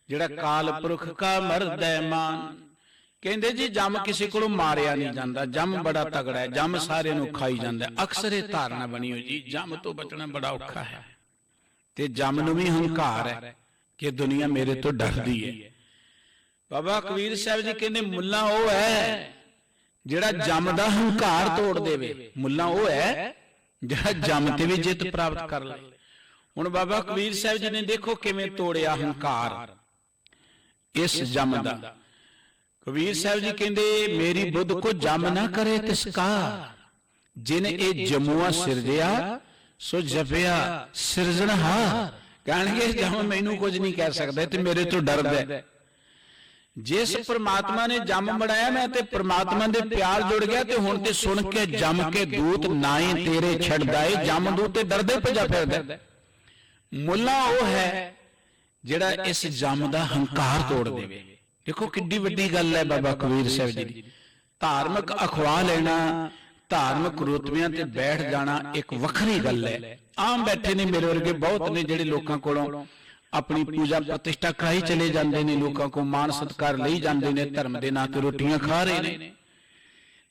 ਜਿਹੜਾ ਕਾਲ ਪੁਰਖ ਕਾ ਮਰਦਾ ਮਾਨ। ਕਹਿੰਦੇ ਜੀ ਜਮ ਕਿਸੇ ਕੋਲੋਂ ਮਾਰਿਆ ਨਹੀਂ ਜਾਂਦਾ, ਜਮ ਬੜਾ ਤਗੜਾ ਹੈ, ਜਮ ਸਾਰਿਆਂ ਨੂੰ ਖਾਈ ਜਾਂਦਾ। ਅਕਸਰ ਇਹ ਧਾਰਨਾ ਬਣੀ ਹੋਈ ਜੀ ਜਮ ਤੋਂ ਬਚਣਾ ਬੜਾ ਔਖਾ ਹੈ, ਤੇ ਜਮ ਨੂੰ ਵੀ ਹੰਕਾਰ ਹੈ ਕਿ ਦੁਨੀਆ ਮੇਰੇ ਤੋਂ ਡਰਦੀ ਹੈ। ਬਾਬਾ ਕਬੀਰ ਸਾਹਿਬ ਜੀ ਕਹਿੰਦੇ ਮੁੱਲਾ ਉਹ ਹੈ ਜਿਹੜਾ ਜਮ ਦਾ ਹੰਕਾਰ ਤੋੜ ਦੇਵੇ। ਮੁੱਲਾ ਉਹ ਹੈ ਜਿਹੜਾ ਜਮ ਤੇ ਵੀ ਜਿੱਤ ਪ੍ਰਾਪਤ ਕਰ ਲਏ। ਹੁਣ ਬਾਬਾ ਕਬੀਰ ਸਾਹਿਬ ਜੀ ਨੇ ਦੇਖੋ ਕਿਵੇਂ ਤੋੜਿਆ ਹੰਕਾਰ ਇਸ ਜਮ ਦਾ। ਕਬੀਰ ਸਾਹਿਬ ਜੀ ਕਹਿੰਦੇ ਮੇਰੀ ਬੁੱਧ ਕੋ ਜਮ ਨਾ ਕਰੇ ਤਿਸਕਾਰ। जिने ए जमुआ सिरजिया सो जपिया सिरजनहार। कहणगे जम मैनू कुछ नहीं कह सकदा ते मेरे तो डरदा है। जिस परमात्मा ने जम बनाया मैं ते परमात्मा दे प्यार जुड़ गया ते हुण ते सुन के जम के दूत नाए तेरे छड़दा ए। जम दूत ते डरदे भजा फिरदा। मुल्ला वो है जिहड़ा इस जम दा हंकार तोड़ देवे। देखो किड्डी वड्डी गल है बाबा कबीर साहब जी दी। धार्मिक अखवा लेना, धार्मिक रुतबियां ते बैठ जाना एक वखरी गल है। आम बैठे ने मेरे वर्गे बहुत ने जिहड़े लोकां कोलों अपनी पूजा प्रतिष्ठा कराई चले जाते हैं, लोगों को मान सत्कार लई जाते हैं, धर्म के नां ते रोटियां खा रहे हैं।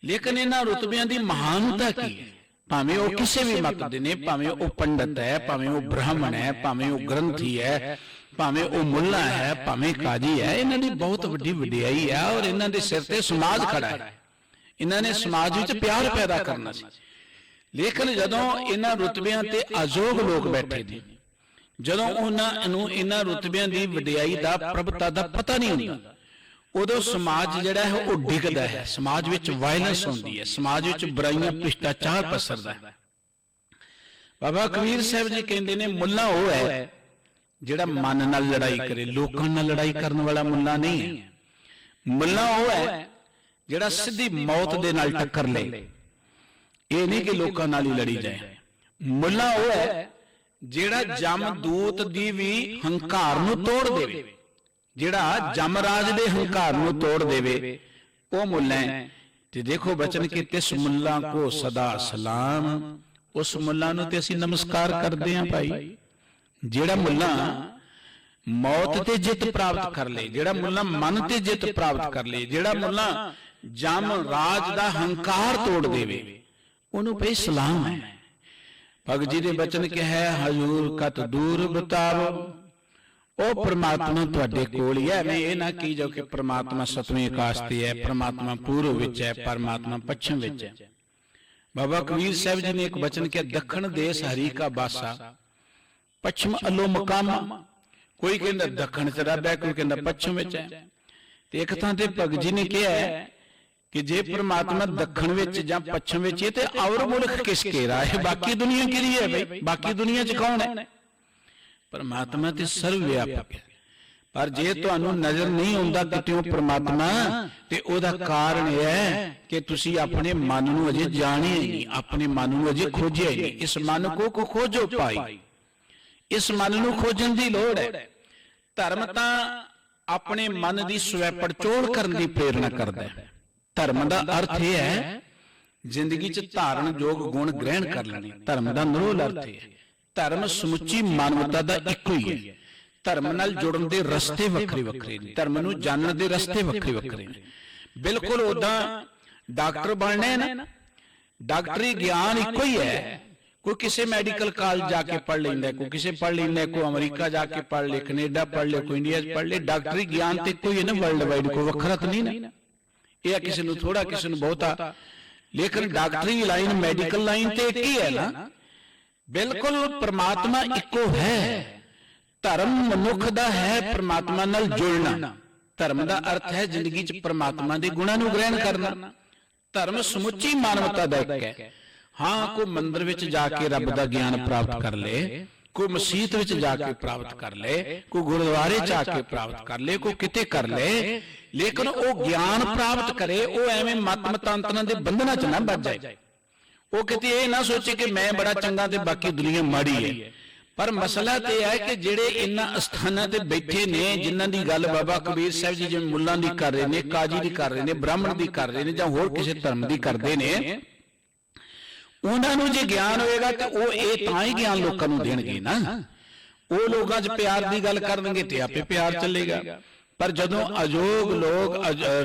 लेकिन इन्हां रुतबियां दी महानता की है? भावें वो किसी भी मत दे ने, भावें वो पंडित है, भावें वो ब्राह्मण है, भावें वो ग्रंथी है, भावें वो मुल्ला है, भावें काजी है, इन्हां दी बहुत वड्डी वडियाई है। और इन्हां दे सिर ते समाज खड़ा है। इन्हां ने समाज विच प्यार पैदा करना सी। लेकिन जदों इन्हां रुतबियां ते अजोग लोग बैठे ने, जदों उन्होंने इन्हां रुतबियां दी वडियाई दा प्रभुता दा पता नहीं हुंदा, उदों समाज जिहड़ा है वो डिगदा है, समाज विच वायलेंस होंदी है, समाज विच बुराइयां भ्रिष्टाचार पसरदा है। बाबा कबीर साहब जी कहंदे ने मुल्ला वो है जिहड़ा मन नाल लड़ाई करे, लोकां नाल लड़ाई करन वाला मुल्ला नहीं है। मुल्ला वो है जिहड़ा सीधी मौत दे नाल टक्कर ले, ये नहीं कि लोकां नाल ही लड़ी जाए। मुल्ला वो है जिहड़ा जम दूत दी भी हंकार नूं तोड़ देवे, जिहड़ा जमराज दे हंकार नूं तोड़ देवे, वो मुल्ला है। ते देखो बचन कि तिस मुल्ला को सदा सलाम, उस मुल्ला नूं ते असीं नमस्कार करदे हां भाई। जिहड़ा मुल्ला मौत ते जित प्राप्त कर ले, जिहड़ा मुल्ला मन ते जित प्राप्त कर ले, जिहड़ा मुल्ला जम राज दा हंकार तोड़ देवे, ओनू भई सलाम है। भगत जी ने बचन कहा हजूर कत दूर बताओ, ओ परमात्मा तुहाडे कोल ही है। मैं ये ना की जाओ कि परमात्मा सतवें आकाश ते है, परमात्मा पूर्व विच है, परमात्मा पश्चिम विच है। बाबा कबीर साहब जी ने एक बचन किया दखण देश हरि का बासा, पश्चिम अलो मकामा। कोई कहंदा दखण च रब है, कोई कहंदा पश्चिम विच है। ते एक थां ते भगत जी ने कहा है कि जे परमात्मा दखण विच जां पश्चिम विच है ते और मुल्क किसके रहा है, बाकी दुनिया किहदी है भाई, बाकी दुनिया च कौन है? परमात्मा ते सर्वव्यापक है। पर जे तुहानू नजर नहीं आउंदा कितेओ परमात्मा, ते ओदा कारण यह है कि तुसी अपने मन नू अजे जाणिया नहीं, अपने मन नू अजे खोजिया नहीं। इस मन को खोजो पाई, इस मन नू खोजण दी लोड़ है। धर्म तां अपने मन दी स्वै पड़चोल करन दी प्रेरणा करदा है। धर्म का अर्थ यह है जिंदगी च धारण योग गुण ग्रहण कर लेने। धर्म का निरोल अर्थ है धर्म समुची मानवता का इको ही है। धर्म नाल जुड़न दे रस्ते वखरे वखरे ने, धर्म नूं जानन दे रस्ते वखरे वखरे ने। बिल्कुल उदा डॉक्टर बनना है ना, डॉक्टरी ज्ञान इको ही है। कोई किसी मेडिकल कॉलेज जाके पढ़ लेंदा, कोई किसी पढ़ लेंदा, कोई अमरीका जाके पढ़ ले, कनेडा पढ़ ले, कोई इंडिया पढ़ ले। डॉक्टरी ज्ञान तो इको ही है ना, वर्ल्ड वाइड कोई वखरा तो नहीं ना। यह किसी नूं थोड़ा किसी नूं बहुता, लेकिन डॉक्टरी लाइन मेडिकल लाइन तो एक ही है ना। बिल्कुल परमात्मा इको है। धर्म मनुख दा है परमात्मा नाल जुड़ना। धर्म दा अर्थ है जिंदगी च परमात्मा दे गुणां नूं ग्रहण करना। धर्म समुची मानवता दा एक है। हाँ कोई मंदिर विच जाके रब दा ज्ञान प्राप्त कर ले, कोई मसीत विच जाके प्राप्त कर ले, कोई गुरुद्वारे जाके प्राप्त कर ले, कोई किते कर ले, लेकिन वो ज्ञान प्राप्त करे वो एवें मत मतांतरां दे बंधनां च ना बच जाए। वो किते ये ना सोचे कि मैं बड़ा चंगा ते बाकी दुनिया माड़ी है। पर मसला तो यह है कि जेड़े इन्हां अस्थानां ते बैठे ने, जिन्हां दी गल बाबा कबीर साहब जी जिवें मुल्लां दी कर रहे ने, काजी दी कर रहे ने, ब्राह्मण दी कर रहे ने, जां होर किसी धर्म दी करदे ने, उन्होंने जे ज्ञान होएगा तो वो ये तां ही ज्ञान लोगों को देणगे ना। वो लोगों च प्यार की गल करनगे तो आपे प्यार चलेगा। पर जदों अजोग लोग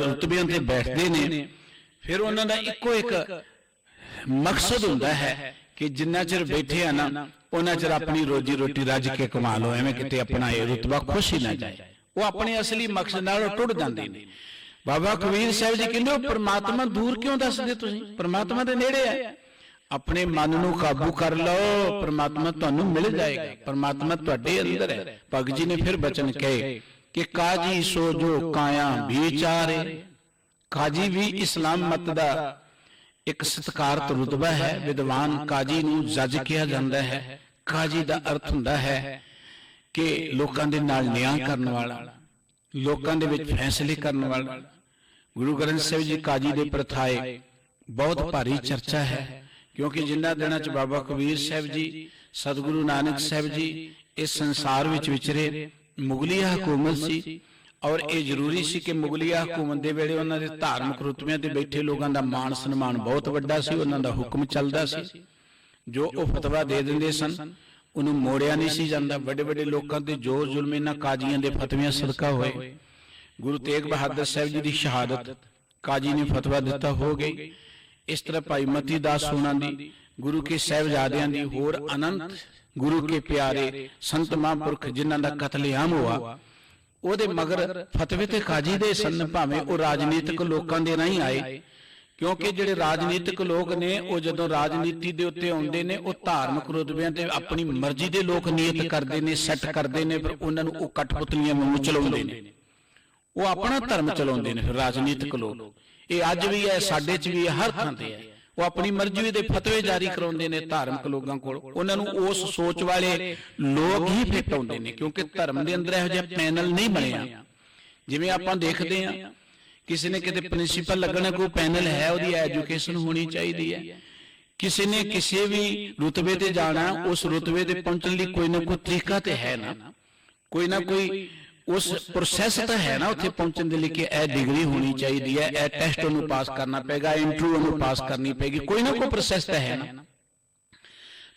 रुतबियां ते बैठते ने, फिर उन्हों का इको एक मकसद हुंदा है कि जिन्ना चिर बैठे हैं ना उन्ना चिर अपनी रोजी रोटी रज के कमा लो, एवें किते अपना ये रुतबा खुश ही ना जाए। वो अपने असली मकसद नाल टुट जांदे ने। बाबा कबीर साहब जी कहंदे परमात्मा दूर क्यों दसदे तुसीं, परमात्मा दे नेड़े है। अपने मन नूं काबू कर लो, परमात्मा तुहानूं मिल जाएगा, परमात्मा तुहाडे अंदर है। भगत जी ने फिर बचन कहे कि काजी सो जो काया विचारे। काजी भी इस्लाम मत दा एक सत्कारत रुतबा है। विद्वान काजी नूं जज किया जाता है। काजी का अर्थ हुंदा है कि लोकां दे नाल न्याय करन वाला, लोकां दे विच फैसले करन वाला। गुरु ग्रंथ साहिब जी काजी दे प्रथाए बहुत भारी चर्चा है, क्योंकि जिन्हां दिनां च बाबा कबीर साहिब जी, सतगुरु नानक साहिब जी इस संसार विच विचरे। मुगलिया हुकूमत सी और ये जरूरी सी कि मुगलिया हुकूमत दे वेले उन्हां दे धार्मिक रुतबिਆਂ ते बैठे लोगों का मान सन्मान बहुत वड्डा सी, उन्हां दा हुक्म चलदा सी। जो वो फतवा दे दिंदे सन उन्होंने मोड़िया नहीं सी जांदा। बड़े बड़े लोगों ते जो जुल्म इन्हां काजियां दे फतवियां सदका होए। गुरु तेग बहादुर साहिब जी की शहादत काजी ने फतवा दिता हो गई। इस तरह भाई मती दास सोना दी, गुरु के साहिबजादियां दी, होर अनंत गुरु के प्यारे संत महापुरख जिन्हां दा कतलेआम हुआ, ਉਹਦੇ मगर फतवे ते काजी दे सन। भावें वो राजनीतिक लोगों के नहीं आए, क्योंकि जिहड़े राजनीतिक लोग ने वो जदों राजनीति दे उत्ते आउंदे ने वो धार्मिक रुतबिਆਂ ते अपनी मर्जी दे लोग नीयत करते हैं, सैट करते हैं, फिर उन्हां नूं वो कठपुतलियां वांगू चलाउंदे ने, वो अपना धर्म चलाउंदे ने। फिर राजनीतिक लोग ये अज भी है, साडे च भी है, हर थां ते है। वो अपनी मर्जी दे फतवे जारी कराउंदे ने धार्मिक लोगों कोल। उन्हां नूं उस सोच वाले लोग ही फिट आउंदे ने, क्योंकि धर्म दे अंदर इहो जिहा पैनल नहीं बनिया। जिवें आपां देखदे हां किसी ने किते प्रिंसीपल लगना, कोई पैनल है, उसकी एजुकेशन होनी चाहिए है। किसी ने किसी भी रुतबे ते जाना, उस रुतबे ते पहुंचने लई कोई ना कोई तरीका तो है ना, कोई उस प्रोसैस तो है ना उत्थे पहुंचने के लिए कि यह डिग्री होनी चाहिए है, यह टैसट उन्होंने पास करना पेगा, इंटरव्यू उन्होंने पास करनी पेगी, कोई ना कोई प्रोसैस तो है ना।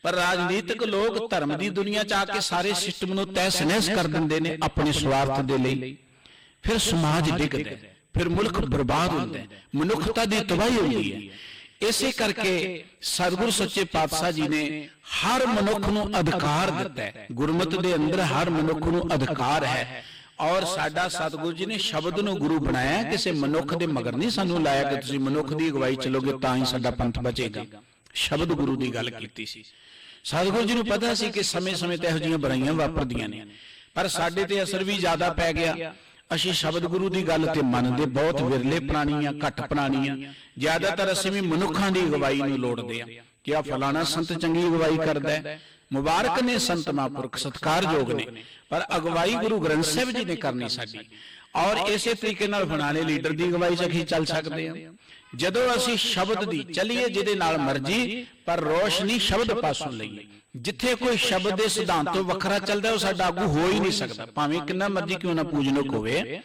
पर राजनीतिक लोग धर्म की दुनिया च आके सारे सिस्टम नूं तहस नहस कर दिंदे ने अपने स्वार्थ दे लई। फिर समाज डिगदा है, फिर मुल्क बर्बाद होता है, मनुखता की तबाही होती है। इसे करके सतगुरु सच्चे पातशाह जी ने हर मनुख नूं अधिकार दिता है। गुरमत के अंदर हर मनुख नूं अधिकार है, और साडा सतगुरु जी ने शब्द नूं गुरु बनाया। किसी मनुख के मगर नहीं सानू लाया कि तुसीं मनुख की अगवाई चलोगे तां ही साडा पंथ बचेगा। शब्द गुरु की गल कीती सी। सतगुरु जी नूं पता सी कि समय समय ते इहो जिहियां बुराइयां वापरदियां ने, पर साडे ते असर भी ज्यादा पै गया। असीं शब्द गुरु की गल ते मनदे बहुत विरले प्राणियां, घट प्राणियां। ज्यादातर असीं भी मनुखां दी अगवाई नूं लोड़दे आ कि आ फलाना संत चंगी अगवाई करदा है। मुबारक ने संत महापुरख, सत्कारयोग ने, पर अगवाई गुरु ग्रंथ साहिब जी ने करनी साडी। और इसे तरीके नाल फलाने लीडर की अगवाई च असीं चल सकते हैं जदों असीं शब्द दी चलीए जिहदे नाल मर्जी, पर रोशनी शब्द पासों लईए। जिथे कोई शब्द के सिद्धांत तो वखरा चलता है, साडा आगू हो ही नहीं सकता, भावें कितना मर्जी क्यों ना पूजनक होवे।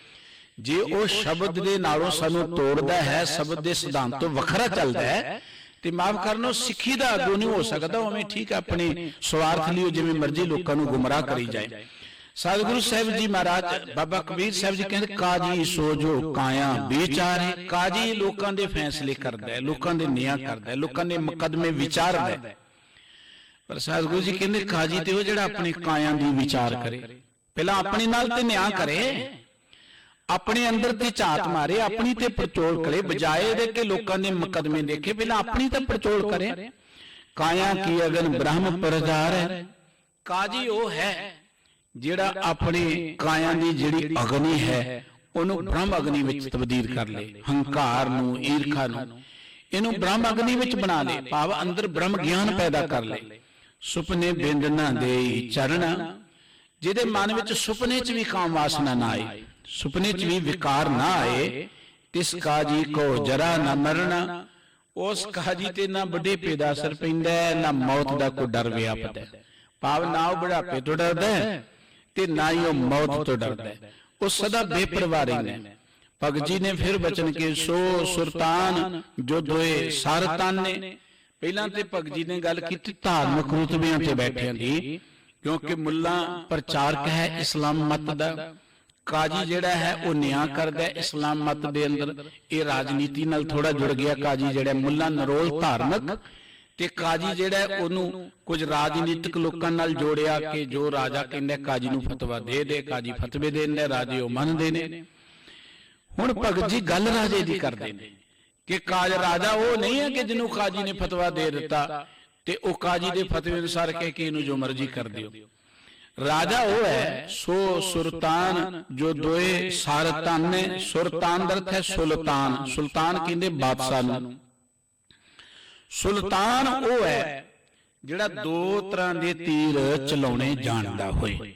जे वो शब्द के नालों सानू तोड़ता है, शब्द के सिद्धांत तो वखरा चलता है, तो माफ करना सिक्खी का अगू नहीं हो सकता। उवें ठीक है अपने स्वार्थ लिए जिवें मर्जी लोगों को गुमराह करी जाए। सतगुरु साहिब जी महाराज बाबा कबीर साहिब जी कहते काजी सो जो काया विचारे। काजी लोगों के फैसले करता है, लोगों के न्याय करता है, लोगों के मुकदमे विचारदा है। पर सतगुरु जी कहते काजी ते वो जिहड़ा अपने काया दी विचार करे, पहला अपने नाल ते न्याय करे, अपने अंदर ते झात मारे, अपनी ते पड़चोल करे, बजाए दे के लोगों के मुकदमे देखे, पहला अपनी ते पड़चोल करे। काया की अगन ब्रह्म प्रचार है। काजी वो है जिहड़ा अपने काया दी जिहड़ी अग्नि है उन्होंने ब्रह्म अग्नि विच तब्दील कर ले। हंकार नूं, ईर्खा नूं इन्हू ब्रह्म अग्नि विच बना ले, भाव अंदर ब्रह्म ज्ञान पैदा कर ले। सुपने बिंद ना दे चरण, जिहदे मन विच सुपने च भी काम वासना ना आए, सुपने च भी विकार ना आए, तिस काजी को जरा ना मरना। उस काजी ते ना बुढ़ेपे दा असर पैंदा है, ना मौत दा कोई डर व्यापदा है। भाव ना वो बुढ़ापे तो डरदा है ते ना ही वो मौत तो डरदा है, वो सदा बेपरवाह रहिंदा है। भगत जी ने फिर बचन के सो सुल्तान जो दोए सार ताने। पहला ते भगत जी ने गल की धार्मिक रुतबियां ते बैठियां दी, क्योंकि मुल्ला प्रचारक है इस्लाम मत दा, काजी जिहड़ा है वो न्याय करदा है इस्लाम मत दे अंदर। ये राजनीति नाल थोड़ा जुड़ गया। काजी जिहड़ा मुल्ला नरोल धार्मिक ते काजी जिहड़ा ओनू कुछ राजनीतिक लोकां नाल जोड़िया कि जो राजा कहंदा काजी नूं फतवा दे दे, काजी फतवे देंदा, राजे ओह मनदे ने। हुण भगत जी गल राजे दी करदे ने कि काज राजा वो नहीं है कि जिन्हों काजी ने फतवा दे दिता ते ओ काजी दे फतवे अनुसार कह के इनू जो मर्जी कर दियो। राजा वो है सो सुल्तान जो दोए सारतान ने। सुल्तान अर्थ है सुल्तान, सुल्तान कहंदे बादशाह नूं। ਸੁਲਤਾਨ ਉਹ ਹੈ ਜਿਹੜਾ ਦੋ ਤਰ੍ਹਾਂ ਦੇ ਤੀਰ ਚਲਾਉਣੇ ਜਾਣਦਾ ਹੋਏ।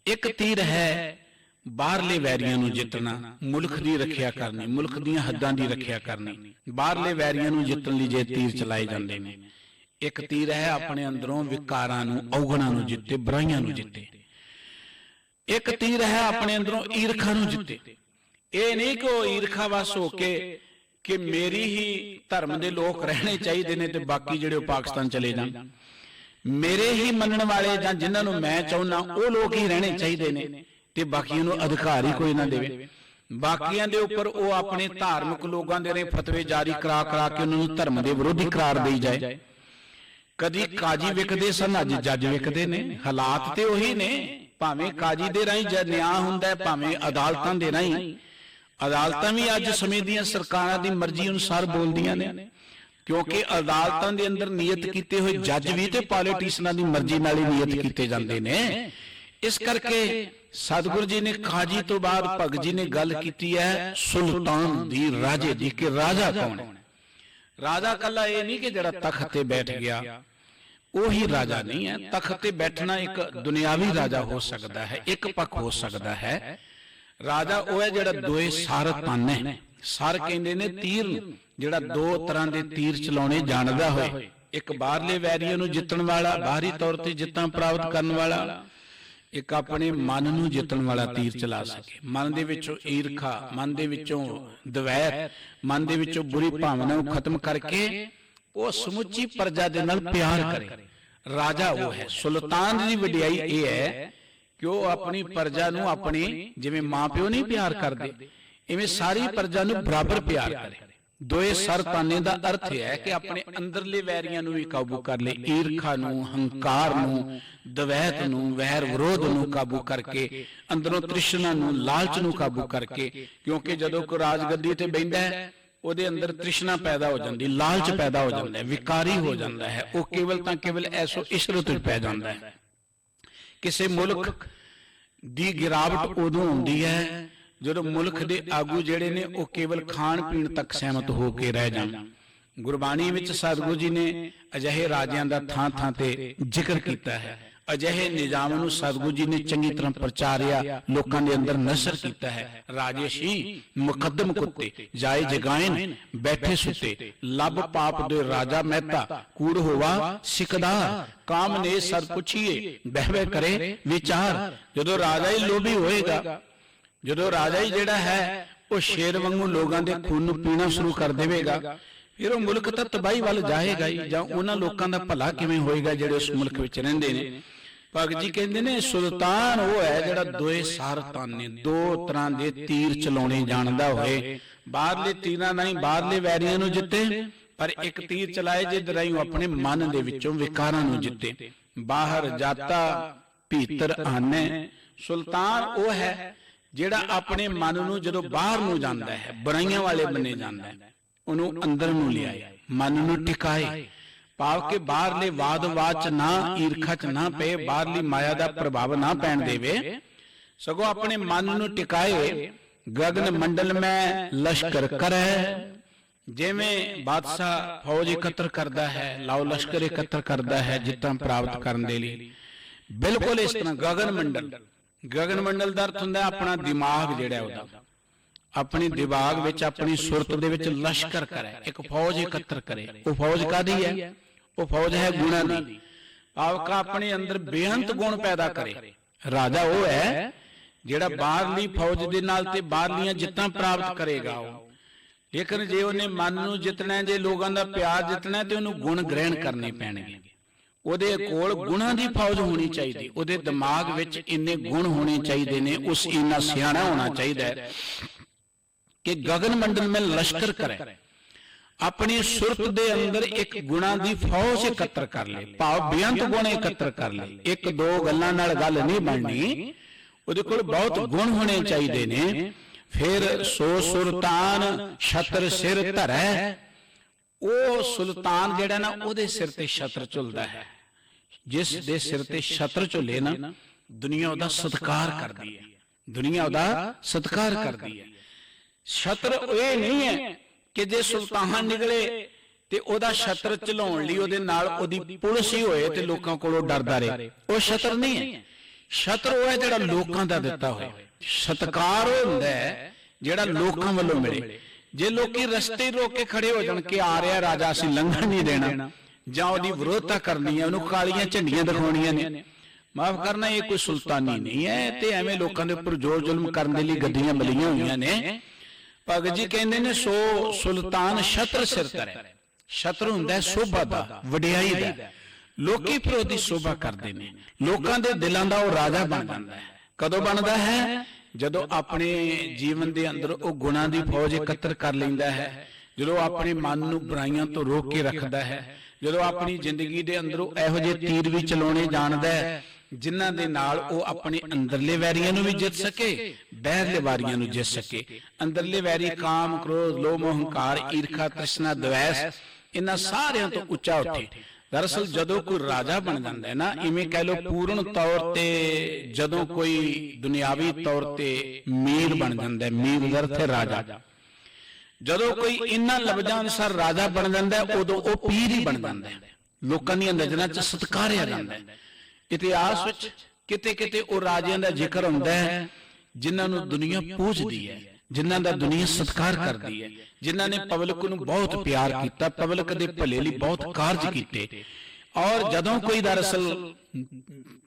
ਇੱਕ ਤੀਰ ਹੈ ਬਾਹਰਲੇ ਵੈਰੀਆਂ ਨੂੰ ਜਿੱਤਣਾ, ਮੁਲਕ ਦੀ ਰੱਖਿਆ ਕਰਨੀ, ਮੁਲਕ ਦੀਆਂ ਹੱਦਾਂ ਦੀ ਰੱਖਿਆ ਕਰਨੀ। ਬਾਹਰਲੇ ਵੈਰੀਆਂ ਨੂੰ ਜਿੱਤਣ ਲਈ ਜੇ ਤੀਰ ਚਲਾਏ ਜਾਂਦੇ ਨੇ। ਇੱਕ ਤੀਰ ਹੈ ਆਪਣੇ ਅੰਦਰੋਂ ਵਿਕਾਰਾਂ ਨੂੰ, ਔਗਣਾਂ ਨੂੰ ਜਿੱਤੇ, ਬੁਰਾਈਆਂ ਨੂੰ ਜਿੱਤੇ। ਇੱਕ ਤੀਰ ਹੈ ਆਪਣੇ ਅੰਦਰੋਂ ਈਰਖਾ ਨੂੰ ਜਿੱਤੇ। ਇਹ ਨਹੀਂ ਕਿ ਉਹ ਈਰਖਾ ਵਸ ਹੋ ਕੇ ਕਿ ਮੇਰੀ ਹੀ ਧਰਮ ਦੇ ਲੋਕ ਰਹਿਣੇ ਚਾਹੀਦੇ ਨੇ ਤੇ ਬਾਕੀ ਜਿਹੜੇ ਉਹ ਪਾਕਿਸਤਾਨ ਚਲੇ ਜਾਣ, ਮੇਰੇ ਹੀ ਮੰਨਣ ਵਾਲੇ ਜਾਂ ਜਿਨ੍ਹਾਂ ਨੂੰ ਮੈਂ ਚਾਹੁੰਦਾ ਉਹ ਲੋਕ ਹੀ ਰਹਿਣੇ ਚਾਹੀਦੇ ਨੇ ਤੇ ਬਾਕੀਆਂ ਨੂੰ ਅਧਿਕਾਰ ਹੀ ਕੋਈ ਨਾ ਦੇਵੇ। ਬਾਕੀਆਂ ਦੇ ਉੱਪਰ ਉਹ ਆਪਣੇ ਧਾਰਮਿਕ ਲੋਕਾਂ ਦੇ ਰਹੇ ਫਤਵੇ ਜਾਰੀ ਕਰਾ ਕੇ ਉਹਨਾਂ ਨੂੰ ਧਰਮ ਦੇ ਵਿਰੋਧੀ ਕਰਾਰ ਦੇਈ ਜਾਏ। ਕਦੀ ਕਾਜੀ ਵਿਕਦੇ ਸਨ, ਅੱਜ ਜੱਜ ਵਿਕਦੇ ਨੇ। ਹਾਲਾਤ ਤੇ ਉਹੀ ਨੇ, ਭਾਵੇਂ ਕਾਜੀ ਦੇ ਰਾਹੀਂ ਨਿਆਂ ਹੁੰਦਾ, ਭਾਵੇਂ ਅਦਾਲਤਾਂ ਦੇ ਰਾਹੀਂ। ਅਦਾਲਤਾਂ ਵੀ ਅੱਜ ਸਮੇਂ ਦੀਆਂ ਸਰਕਾਰਾਂ ਦੀ ਮਰਜ਼ੀ ਅਨੁਸਾਰ ਬੋਲਦੀਆਂ ਨੇ, ਕਿਉਂਕਿ ਅਦਾਲਤਾਂ ਦੇ ਅੰਦਰ ਨਿਯਤ ਕੀਤੇ ਹੋਏ ਜੱਜ ਵੀ ਤੇ ਪੋਲੀਟੀਸ਼ੀਅਨਾਂ ਦੀ ਮਰਜ਼ੀ ਨਾਲ ਹੀ ਨਿਯਤ ਕੀਤੇ ਜਾਂਦੇ ਨੇ। ਇਸ ਕਰਕੇ ਸਤਿਗੁਰੂ ਜੀ ਨੇ ਕਾਜੀ ਤੋਂ ਬਾਅਦ ਭਗਤ ਜੀ ਨੇ ਗੱਲ ਕੀਤੀ ਹੈ ਸੁਲਤਾਨ ਦੀ, ਰਾਜੇ ਦੀ, ਕਿ ਰਾਜਾ ਕੌਣ ਹੈ। ਰਾਜਾ ਕੱਲਾ ਇਹ ਨਹੀਂ ਕਿ ਜਿਹੜਾ ਤਖਤ ਤੇ ਬੈਠ ਗਿਆ, ਉਹੀ ਰਾਜਾ ਨਹੀਂ ਹੈ। ਤਖਤ ਤੇ ਬੈਠਣਾ ਇੱਕ ਦੁਨਿਆਵੀ ਰਾਜਾ ਹੋ ਸਕਦਾ ਹੈ, ਇੱਕ ਪੱਖ ਹੋ ਸਕਦਾ ਹੈ। ਰਾਜਾ ਉਹ ਹੈ ਜਿਹੜਾ ਦੋਏ ਸਰ ਤਨ ਹੈ। ਸਰ ਕਹਿੰਦੇ ਨੇ ਤੀਰ ਨੂੰ, ਜਿਹੜਾ ਦੋ ਤਰ੍ਹਾਂ ਦੇ ਤੀਰ ਚਲਾਉਣੇ ਜਾਣਦਾ ਹੋਏ। ਇੱਕ ਬਾਹਰਲੇ ਵੈਰੀਆਂ ਨੂੰ ਜਿੱਤਣ ਵਾਲਾ, ਬਾਹਰੀ ਤੌਰ ਤੇ ਜਿੱਤਾਂ ਪ੍ਰਾਪਤ ਕਰਨ ਵਾਲਾ। ਇੱਕ ਆਪਣੇ ਮਨ ਨੂੰ ਜਿੱਤਣ ਵਾਲਾ ਤੀਰ ਚਲਾ ਸਕੇ। ਮਨ ਦੇ ਵਿੱਚੋਂ ਈਰਖਾ, ਮਨ ਦੇ ਵਿੱਚੋਂ ਦਵੈਤ, ਮਨ ਦੇ ਵਿੱਚੋਂ ਬੁਰੀ ਭਾਵਨਾ ਨੂੰ ਖਤਮ ਕਰਕੇ ਉਹ ਸਮੁੱਚੀ ਪ੍ਰਜਾ ਦੇ ਨਾਲ ਪਿਆਰ ਕਰੇ। ਰਾਜਾ ਉਹ ਹੈ। ਸੁਲਤਾਨ ਦੀ ਵਡਿਆਈ ਇਹ ਹੈ ਕਿ ਉਹ ਆਪਣੀ ਪ੍ਰਜਾ ਨੂੰ, ਆਪਣੀ ਜਿਵੇਂ ਮਾਂ ਪਿਓ ਨਹੀਂ ਪਿਆਰ ਕਰਦੇ, ਇਵੇਂ ਸਾਰੀ ਪ੍ਰਜਾ ਨੂੰ ਬਰਾਬਰ ਪਿਆਰ ਕਰੇ। ਦੋਏ ਸਰ ਤਾਨੇ ਦਾ ਅਰਥ ਹੈ ਕਿ ਆਪਣੇ ਅੰਦਰਲੇ ਵੈਰੀਆਂ ਨੂੰ ਵੀ ਕਾਬੂ ਕਰ ਲੇ, ਈਰਖਾ ਨੂੰ, ਹੰਕਾਰ ਨੂੰ, ਦਵੈਤ ਨੂੰ, ਵੈਰ ਵਿਰੋਧ ਨੂੰ ਕਾਬੂ ਕਰਕੇ, ਅੰਦਰੋਂ ਤ੍ਰਿਸ਼ਨਾ ਨੂੰ, ਲਾਲਚ ਨੂੰ ਕਾਬੂ ਕਰਕੇ। ਕਿਉਂਕਿ ਜਦੋਂ ਕੋਈ ਰਾਜਗੱਦੀ ਤੇ ਬੈਠਦਾ ਹੈ ਉਹਦੇ ਅੰਦਰ ਤ੍ਰਿਸ਼ਨਾ ਪੈਦਾ ਹੋ ਜਾਂਦੀ, ਲਾਲਚ ਪੈਦਾ ਹੋ ਜਾਂਦਾ ਹੈ, ਵਿਕਾਰੀ ਹੋ ਜਾਂਦਾ ਹੈ। ਉਹ ਕੇਵਲ ਤਾਂ ਕੇਵਲ ਐਸੋ ਇਸ਼ਰਤ ਵਿੱਚ ਪੈ ਜਾਂਦਾ ਹੈ। ਕਿਸੇ ਮੁਲਕ ਦੀ ਗਿਰਾਵਟ ਉਦੋਂ ਹੁੰਦੀ ਹੈ ਜਦੋਂ ਮੁਲਕ ਦੇ ਆਗੂ ਜਿਹੜੇ ਨੇ ਉਹ ਕੇਵਲ ਖਾਣ ਪੀਣ ਤੱਕ ਸਹਿਮਤ ਹੋ ਕੇ ਰਹਿ ਜਾਣ। ਗੁਰਬਾਣੀ ਵਿੱਚ ਸਤਿਗੁਰੂ ਜੀ ਨੇ ਅਜਿਹੇ ਰਾਜਿਆਂ ਦਾ ਥਾਂ ਥਾਂ ਤੇ ਜ਼ਿਕਰ ਕੀਤਾ ਹੈ। ਅਜਿਹੇ ਨਿਜ਼ਾਮ ਨੂੰ ਸਤਿਗੁਰੂ ਜੀ ਨੇ ਚੰਗੀ ਤਰ੍ਹਾਂ ਪ੍ਰਚਾਰਿਆ, ਲੋਕਾਂ ਦੇ ਅੰਦਰ ਨਸ਼ਰ ਕੀਤਾ ਹੈ। ਰਾਜੇਸ਼ੀ ਮੁਕੱਦਮ ਕੁੱਤੇ ਜਾਏ ਜਗਾਇਨ ਬੈਠੇ ਸੁੱਤੇ, ਲੱਭ ਪਾਪ ਦੇ ਰਾਜਾ ਮਹਿਤਾ, ਕੂੜ ਹੋਵਾ ਸਿਕਦਾਰ, ਕਾਮ ਨੇ ਸਰ ਪੁੱਛੀਏ ਬਹਿ ਕਰੇ ਵਿਚਾਰ। ਜਦੋਂ ਰਾਜਾ ਹੀ ਲੋਭੀ ਹੋਏਗਾ, ਜਦੋਂ ਰਾਜਾ ਹੀ ਜਿਹੜਾ ਹੈ ਉਹ ਸ਼ੇਰ ਵਾਂਗੂ ਲੋਕਾਂ ਦੇ ਖੂਨ ਨੂੰ ਪੀਣਾ ਸ਼ੁਰੂ ਕਰ ਦੇਵੇਗਾ, ਫਿਰ ਉਹ ਮੁਲਕ ਤਾਂ ਤਬਾਹੀ ਵੱਲ ਜਾਏਗਾ ਹੀ। ਜਾਂ ਉਹਨਾਂ ਲੋਕਾਂ ਦਾ ਭਲਾ ਕਿਵੇਂ ਹੋਏਗਾ ਜਿਹੜੇ ਉਸ ਮੁਲਕ ਵਿੱਚ ਰਹਿੰਦੇ ਨੇ। ਭਗਤ ਜੀ ਕਹਿੰਦੇ ਨੇ ਸੁਲਤਾਨ ਉਹ ਹੈ ਜਿਹੜਾ ਦੋਏ ਸਰ ਤਾਨੇ, ਦੋ ਤਰ੍ਹਾਂ ਦੇ ਤੀਰ ਚਲਾਉਣੇ ਜਾਣਦਾ ਹੋਏ। ਬਾਹਰਲੇ ਤੀਰਾਂ ਨਾਲ ਹੀ ਬਾਹਰਲੇ ਵੈਰੀਆਂ ਨੂੰ ਜਿੱਤੇ, ਪਰ ਇੱਕ ਤੀਰ ਚਲਾਏ ਜਿਹਦੇ ਰਾਹੀਂ ਉਹ ਆਪਣੇ ਮਨ ਦੇ ਵਿੱਚੋਂ ਵਿਕਾਰਾਂ ਨੂੰ ਜਿੱਤੇ। ਬਾਹਰ ਜਾਤਾ ਭੀਤਰ ਆਨੇ। ਸੁਲਤਾਨ ਉਹ ਹੈ ਜਿਹੜਾ ਆਪਣੇ ਮਨ ਨੂੰ ਜਦੋਂ ਬਾਹਰ ਨੂੰ ਜਾਂਦਾ ਹੈ, ਬੁਰਾਈਆਂ ਵਾਲੇ ਬੰਨੇ ਜਾਂਦਾ ਹੈ, ਉਹਨੂੰ ਅੰਦਰ ਨੂੰ ਲਿਆਏ, ਮਨ ਨੂੰ ਟਿਕਾਏ। ਭਾਵ ਕਿ ਬਾਹਰਲੇ ਵਾਦ-ਵਿਵਾਦ ਚ ਨਾ, ਈਰਖਾ ਚ ਨਾ ਪਏ, ਬਾਹਰਲੀ ਮਾਇਆ ਦਾ ਪ੍ਰਭਾਵ ਨਾ ਪੈਣ ਦੇਵੇ, ਸਗੋਂ ਆਪਣੇ ਮਨ ਨੂੰ ਟਿਕਾਏ। ਗਗਨ ਮੰਡਲ ਮੈਂ ਲਸ਼ਕਰ ਕਰੈ, ਜਿਵੇਂ ਬਾਦਸ਼ਾਹ ਫੌਜ ਇਕੱਤਰ ਕਰਦਾ ਹੈ, ਲਾਓ ਲਸ਼ਕਰ ਇਕੱਤਰ ਕਰਦਾ ਹੈ ਜਿੱਤਾਂ ਪ੍ਰਾਪਤ ਕਰਨ ਦੇ ਲਈ, ਬਿਲਕੁਲ ਇਸ ਤਰ੍ਹਾਂ ਗਗਨ ਮੰਡਲ। ਗਗਨ ਮੰਡਲ ਦਾ ਅਰਥ ਹੁੰਦਾ ਆਪਣਾ ਦਿਮਾਗ ਜਿਹੜਾ ਉਹਦਾ, ਆਪਣੇ ਦਿਮਾਗ ਵਿੱਚ, ਆਪਣੀ ਸੁਰਤ ਦੇ ਵਿੱਚ ਲਸ਼ਕਰ ਕਰੇ, ਇੱਕ ਫੌਜ ਇਕੱਤਰ ਕਰੇ। ਉਹ ਫੌਜ ਕਾਹਦੀ ਹੈ? ਉਹ ਫੌਜ ਹੈ ਗੁਣਾਂ ਦੀ। ਭਾਵ ਆਪਣੇ ਅੰਦਰ ਬੇਅੰਤ ਗੁਣ ਪੈਦਾ ਕਰੇ। ਰਾਜਾ ਉਹ ਹੈ ਜਿਹੜਾ ਬਾਹਰਲੀ ਫੌਜ ਦੇ ਨਾਲ ਤੇ ਬਾਹਰਲੀਆਂ ਜਿੱਤਾਂ ਪ੍ਰਾਪਤ ਕਰੇਗਾ ਉਹ। ਲੇਕਿਨ ਜੇ ਉਹਨੇ ਮਨ ਨੂੰ ਜਿੱਤਣਾ, ਜੇ ਲੋਕਾਂ ਦਾ ਪਿਆਰ ਜਿੱਤਣਾ, ਤੇ ਉਹਨੂੰ ਗੁਣ ਗ੍ਰਹਿਣ ਕਰਨੇ ਪੈਣਗੇ। ਉਹਦੇ ਕੋਲ ਗੁਣਾਂ ਦੀ ਫੌਜ ਹੋਣੀ ਚਾਹੀਦੀ, ਉਹਦੇ ਦਿਮਾਗ ਵਿੱਚ ਇੰਨੇ ਗੁਣ ਹੋਣੇ ਚਾਹੀਦੇ ਨੇ, ਉਸ ਇੰਨਾ ਸਿਆਣਾ ਹੋਣਾ ਚਾਹੀਦਾ ਹੈ ਕਿ ਗਗਨ ਮੰਡਲ में लश्कर करे, अपनी सुरत दे अंदर एक गुणा दी फौज इकट्ठा कर ले, भाव बेअंत गुण इकट्ठा कर ले। एक दो गल्लां नाल गल नहीं बननी, ਉਹਦੇ ਕੋਲ बहुत गुण होने चाहिए ने। फिर सो सुल्तान छत्र सिर धरै, ਉਹ सुल्तान ਜਿਹੜਾ ਨਾ ਉਹਦੇ ਸਿਰ ਤੇ ਛਤਰ ਝੁਲਦਾ ਹੈ। ਜਿਸ ਦੇ ਸਿਰ ਤੇ ਛਤਰ ਝੁਲੇ ਨਾ, ਦੁਨੀਆ ਉਹਦਾ ਸਤਿਕਾਰ ਕਰਦੀ ਹੈ, ਦੁਨੀਆ ਉਹਦਾ ਸਤਿਕਾਰ ਕਰਦੀ ਹੈ। ਛਤਰ ਇਹ ਨਹੀਂ ਹੈ ਕਿ ਜੇ ਸੁਲਤਾਨ ਨਿਕਲੇ ਤੇ ਉਹਦਾ ਛਤਰ ਝਲਾਉਣ ਲਈ ਉਹਦੇ ਨਾਲ ਉਹਦੀ ਪੁਲਿਸ ਹੀ ਹੋਏ ਤੇ ਲੋਕਾਂ ਕੋਲੋਂ ਡਰਦਾ ਰਹੇ, ਉਹ ਛਤਰ ਨਹੀਂ ਹੈ। ਛਤਰ ਉਹ ਹੈ ਜਿਹੜਾ ਲੋਕਾਂ ਦਾ ਦਿੱਤਾ ਹੋਇਆ। ਸਤਿਕਾਰ ਉਹ ਹੁੰਦਾ ਹੈ ਜਿਹੜਾ ਲੋਕਾਂ ਵੱਲੋਂ ਮਿਲੇ। ਜੇ ਲੋਕੀ ਰਸਤੇ ਰੋਕ ਕੇ ਖੜੇ ਹੋ ਜਾਣ ਕਿ ਆ ਰਿਹਾ ਰਾਜਾ, ਅਸੀਂ ਲੰਘਣ ਨਹੀਂ ਦੇਣਾ, ਜਾਂ ਉਹਦੀ ਵਿਰੋਧਤਾ ਕਰਨੀ ਹੈ, ਉਹਨੂੰ ਕਾਲੀਆਂ ਝੰਡੀਆਂ ਦਿਖਾਉਣੀਆਂ ਨੇ, ਮਾਫ ਕਰਨਾ, ਇਹ ਕੋਈ ਸੁਲਤਾਨੀ ਨਹੀਂ ਹੈ। ਤੇ ਐਵੇਂ ਲੋਕਾਂ ਦੇ ਉੱਪਰ ਜ਼ੋਰ ਜ਼ੁਲਮ ਕਰਨ ਦੇ ਲਈ ਗੱਡੀਆਂ ਮਿਲੀਆਂ ਹੋਈਆਂ ਨੇ। ਭਗਤ ਜੀ ਕਹਿੰਦੇ ਨੇ ਸੋ ਸੁਲਤਾਨ ਛਤਰ ਸਿਰ ਧਰੈ। ਛਤਰ ਹੁੰਦਾ ਸੋਭਾ ਦਾ, ਵਡਿਆਈ ਦਾ। ਲੋਕੀ ਫਿਰ ਉਹਦੀ ਸੋਭਾ ਕਰਦੇ ਨੇ, ਲੋਕਾਂ ਦੇ ਦਿਲਾਂ ਦਾ ਉਹ ਰਾਜਾ ਬਣ ਜਾਂਦਾ ਹੈ। ਕਦੋਂ ਬਣਦਾ ਹੈ? ਜਦੋਂ ਆਪਣੇ ਜੀਵਨ ਦੇ ਅੰਦਰ ਉਹ ਗੁਣਾਂ ਦੀ ਫੌਜ ਇਕੱਤਰ ਕਰ ਲੈਂਦਾ ਹੈ, ਜਦੋਂ ਆਪਣੇ ਮਨ ਨੂੰ ਬੁਰਾਈਆਂ ਤੋਂ ਰੋਕ ਕੇ ਰੱਖਦਾ ਹੈ, ਜਦੋਂ ਆਪਣੀ ਜ਼ਿੰਦਗੀ ਦੇ ਅੰਦਰੋਂ ਇਹੋ ਜਿਹੇ ਤੀਰ ਵੀ ਚਲਾਉਣੇ ਜਾਣਦਾ ਹੈ ਜਿਨ੍ਹਾਂ ਦੇ ਨਾਲ ਉਹ ਆਪਣੇ ਅੰਦਰਲੇ ਵੈਰੀਆਂ ਨੂੰ ਵੀ ਜਿੱਤ ਸਕੇ, ਬਾਹਰਲੇ ਵਾਰੀਆਂ ਨੂੰ ਜਿੱਤ ਸਕੇ। ਅੰਦਰਲੇ ਵੈਰੀ ਕਾਮ, ਕ੍ਰੋਧ, ਲੋਭ, ਮੋਹ, ਹੰਕਾਰ, ਈਰਖਾ, ਤ੍ਰਿਸ਼ਨਾ, ਦਵੈਸ, ਇਹਨਾਂ ਸਾਰਿਆਂ ਤੋਂ ਉੱਚਾ ਉੱਠੇ। ਦਰਅਸਲ ਜਦੋਂ ਕੋਈ ਰਾਜਾ ਬਣ ਜਾਂਦਾ ਹੈ ਨਾ, ਇਵੇਂ ਕਹਿ ਲਓ ਪੂਰਨ ਤੌਰ ਤੇ ਜਦੋਂ ਕੋਈ ਦੁਨਿਆਵੀ ਤੌਰ ਤੇ ਮੀਰ ਬਣ ਜਾਂਦਾ ਹੈ, ਮੀਰ ਦਾ ਅਰਥ ਹੈ ਰਾਜਾ। ਜਦੋਂ ਕੋਈ ਇਹਨਾਂ ਲਫ਼ਜ਼ਾਂ ਅਨੁਸਾਰ ਰਾਜਾ ਬਣ ਜਾਂਦਾ ਹੈ, ਉਦੋਂ ਉਹ ਪੀਰ ਹੀ ਬਣ ਜਾਂਦਾ ਹੈ, ਲੋਕਾਂ ਦੀਆਂ ਨਜ਼ਰਾਂ 'ਚ ਸਤਿਕਾਰਿਆ ਜਾਂਦਾ ਹੈ। ਇਤਿਹਾਸ ਵਿੱਚ ਕਿਤੇ ਕਿਤੇ ਉਹ ਰਾਜਿਆਂ ਦਾ ਜ਼ਿਕਰ ਹੁੰਦਾ ਹੈ ਜਿਨ੍ਹਾਂ ਨੂੰ ਦੁਨੀਆ ਪੂਜਦੀ ਹੈ, ਜਿਨ੍ਹਾਂ ਦਾ ਦੁਨੀਆ ਸਤਿਕਾਰ ਕਰਦੀ ਹੈ, ਜਿਨ੍ਹਾਂ ਨੇ ਪਬਲਿਕ ਨੂੰ ਬਹੁਤ ਪਿਆਰ ਕੀਤਾ, ਪਬਲਿਕ ਦੇ ਭਲੇ ਲਈ ਬਹੁਤ ਕਾਰਜ ਕੀਤੇ। ਔਰ ਜਦੋਂ ਕੋਈ ਦਰਅਸਲ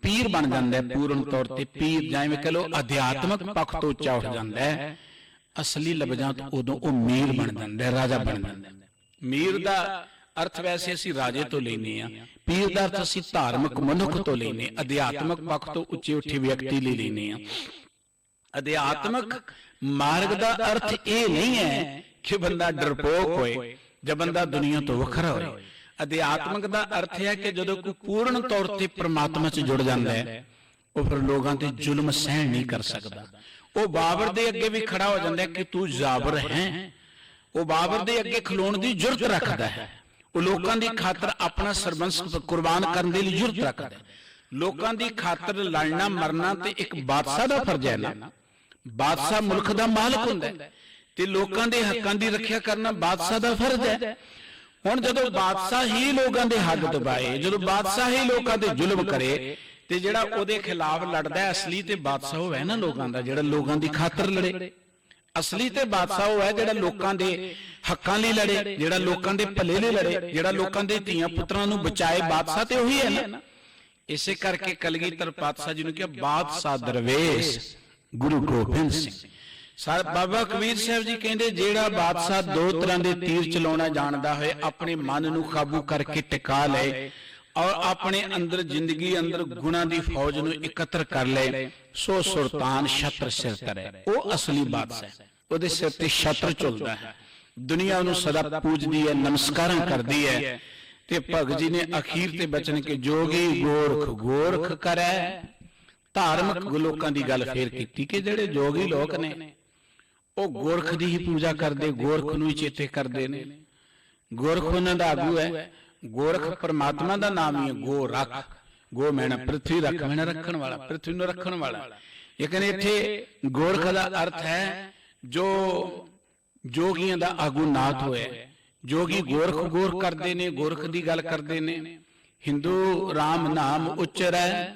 ਪੀਰ ਬਣ ਜਾਂਦਾ ਹੈ, ਪੂਰਨ ਤੌਰ ਤੇ ਪੀਰ, ਜਾਂ ਐਵੇਂ ਕਹ ਲਓ ਅਧਿਆਤਮਕ ਪੱਖ ਤੋਂ ਉੱਚਾ ਉੱਠ ਜਾਂਦਾ ਹੈ, ਅਸਲੀ ਲਫ਼ਜ਼ਾਂ ਤੋਂ ਉਦੋਂ ਉਹ ਮੀਰ ਬਣ ਜਾਂਦਾ ਹੈ, ਰਾਜਾ ਬਣ ਜਾਂਦਾ ਹੈ। ਮੀਰ ਦਾ ਅਰਥ ਵੈਸੇ ਅਸੀਂ ਰਾਜੇ ਤੋਂ ਲੈਨੇ ਆ, ਪੀਰ ਦਾ ਅਰਥ ਅਸੀਂ ਧਾਰਮਿਕ ਮਨੁੱਖ ਤੋਂ ਲੈਨੇ, ਅਧਿਆਤਮਕ ਪੱਖ ਤੋਂ ਉੱਚੇ ਉੱਠੇ ਵਿਅਕਤੀ ਲਈ ਲੈਨੇ ਆ। ਅਧਿਆਤਮਕ ਮਾਰਗ ਦਾ ਅਰਥ ਇਹ ਨਹੀਂ ਹੈ ਕਿ ਬੰਦਾ ਡਰਪੋਕ ਹੋਏ ਜਾਂ ਬੰਦਾ ਦੁਨੀਆ ਤੋਂ ਵੱਖਰਾ ਹੋਏ। ਅਧਿਆਤਮਕ ਦਾ ਅਰਥ ਹੈ ਕਿ ਜਦੋਂ ਕੋਈ ਪੂਰਨ ਤੌਰ ਤੇ ਪ੍ਰਮਾਤਮਾ 'ਚ ਜੁੜ ਜਾਂਦਾ ਹੈ, ਉਹ ਫਿਰ ਲੋਕਾਂ ਤੇ ਜ਼ੁਲਮ ਸਹਿਣ ਨਹੀਂ ਕਰ ਸਕਦਾ। ਉਹ ਬਾਬਰ ਦੇ ਅੱਗੇ ਵੀ ਖੜਾ ਹੋ ਜਾਂਦਾ ਕਿ ਤੂੰ ਜ਼ਾਬਰ ਹੈ। ਉਹ ਬਾਬਰ ਦੇ ਅੱਗੇ ਖਲੋਣ ਦੀ ਜੁਰਤ ਰੱਖਦਾ ਹੈ। ਉਹ ਲੋਕਾਂ ਦੀ ਖਾਤਰ ਆਪਣਾ ਸਰਬੰਸ ਕੁਰਬਾਨ ਕਰਨ ਦੇ ਲਈ ਜੁਰਤ ਰੱਖਦਾ ਹੈ। ਲੋਕਾਂ ਦੀ ਖਾਤਰ ਲੜਨਾ ਮਰਨਾ ਤੇ ਇੱਕ ਬਾਦਸ਼ਾਹ ਦਾ ਫਰਜ਼ ਹੈ ਨਾ। ਬਾਦਸ਼ਾਹ ਮੁਲਕ ਦਾ ਮਾਲਕ ਹੁੰਦਾ ਹੈ ਤੇ ਲੋਕਾਂ ਦੇ ਹੱਕਾਂ ਦੀ ਰੱਖਿਆ ਕਰਨਾ ਬਾਦਸ਼ਾਹ ਦਾ ਫਰਜ਼ ਹੈ। ਹੁਣ ਜਦੋਂ ਬਾਦਸ਼ਾਹ ਹੀ ਲੋਕਾਂ ਦੇ ਹੱਕ ਦਬਾਏ, ਜਦੋਂ ਬਾਦਸ਼ਾਹ ਹੀ ਲੋਕਾਂ ਤੇ ਜ਼ੁਲਮ ਕਰੇ, ਤੇ ਜਿਹੜਾ ਉਹਦੇ ਖਿਲਾਫ ਲੜਦਾ ਅਸਲੀ ਤੇ ਬਾਦਸ਼ਾਹ ਉਹ ਹੈ ਨਾ ਲੋਕਾਂ ਦਾ, ਜਿਹੜਾ ਲੋਕਾਂ ਦੀ ਖਾਤਰ ਲੜੇ। ਅਸਲੀ ਤੇ ਬਾਦਸ਼ਾਹ ਉਹ ਹੈ ਜਿਹੜਾ ਲੋਕਾਂ ਦੇ ਹੱਕਾਂ ਲਈ ਲੜੇ, ਜਿਹੜਾ ਲੋਕਾਂ ਦੇ ਭਲੇ ਲਈ ਲੜੇ, ਜਿਹੜਾ ਲੋਕਾਂ ਦੇ ਧੀਆਂ ਪੁੱਤਰਾਂ ਨੂੰ ਬਚਾਏ। ਬਾਦਸ਼ਾਹ ਤੇ ਉਹੀ ਹੈ ਨਾ। ਇਸੇ ਕਰਕੇ ਕਲਗੀਧਰ ਪਾਤਸ਼ਾਹ ਜੀ ਨੂੰ ਕਿਹਾ ਬਾਦਸ਼ਾਹ ਦਰਵੇਸ਼ ਗੁਰੂ ਗੋਬਿੰਦ ਸਿੰਘ। ਬਾਬਾ ਕਬੀਰ ਸਾਹਿਬ ਜੀ ਕਹਿੰਦੇ ਜਿਹੜਾ ਬਾਦਸ਼ਾਹ ਦੋ ਤਰ੍ਹਾਂ ਦੇ ਤੀਰ ਚਲਾਉਣਾ ਜਾਣਦਾ ਹੋਏ, ਆਪਣੇ ਮਨ ਨੂੰ ਕਾਬੂ ਕਰਕੇ ਟਿਕਾ ਲਏ ਔਰ ਆਪਣੇ ਅੰਦਰ ਜ਼ਿੰਦਗੀ ਅੰਦਰ ਗੁਣਾਂ ਦੀ ਫੌਜ ਨੂੰ ਇਕੱਤਰ ਕਰ ਲਏ, ਸੋ ਸੁਲਤਾਨ ਛਤਰ ਸਿਰ ਧਰੈ। ਉਹ ਅਸਲੀ ਬਾਦਸ਼ਾਹ ਹੈ, ਉਹਦੇ ਸਿਰ ਤੇ ਛਤਰ ਝੁਲਦਾ ਹੈ, ਦੁਨੀਆ ਉਹਨੂੰ ਸਦਾ ਪੂਜਦੀ ਹੈ, ਨਮਸਕਾਰਾਂ ਕਰਦੀ ਹੈ। ਤੇ ਭਗਤ ਜੀ ਨੇ ਅਖੀਰ ਤੇ ਬਚਨ ਕਿ ਜੋਗੀ ਗੋਰਖ ਗੋਰਖ ਕਰੈ। ਧਾਰਮਿਕ ਲੋਕਾਂ ਦੀ ਗੱਲ ਫੇਰ ਕੀਤੀ ਕਿ ਜਿਹੜੇ ਜੋਗੀ ਲੋਕ ਨੇ ਉਹ ਗੋਰਖ ਦੀ ਹੀ ਪੂਜਾ ਕਰਦੇ, ਗੋਰਖ ਨੂੰ ਹੀ ਚੇਤੇ ਕਰਦੇ ਨੇ। ਗੋਰਖ ਉਹਨਾਂ ਦਾ ਆਗੂ ਹੈ। ਗੋਰਖ ਪਰਮਾਤਮਾ ਦਾ ਨਾਮ ਹੀ ਹੈ। ਗੋ ਰੱਖ, ਗੋ ਮੈਣਾ ਪ੍ਰਿਥਵੀ ਰੱਖ, ਮੈਣਾ ਰੱਖਣ ਵਾਲਾ, ਪ੍ਰਿਥਵੀ ਨੂੰ ਰੱਖਣ ਵਾਲਾ। ਲੇਕਿਨ ਇੱਥੇ ਗੋਰਖ ਦਾ ਅਰਥ ਹੈ ਜੋ ਜੋਗੀਆਂ ਦਾ ਆਗੂ ਨਾਥ ਹੋਇਆ। ਜੋਗੀ ਗੋਰਖ ਗੋਰਖ ਕਰਦੇ ਨੇ, ਗੋਰਖ ਦੀ ਗੱਲ ਕਰਦੇ ਨੇ। ਹਿੰਦੂ ਰਾਮ ਨਾਮ ਉਚਰੈ,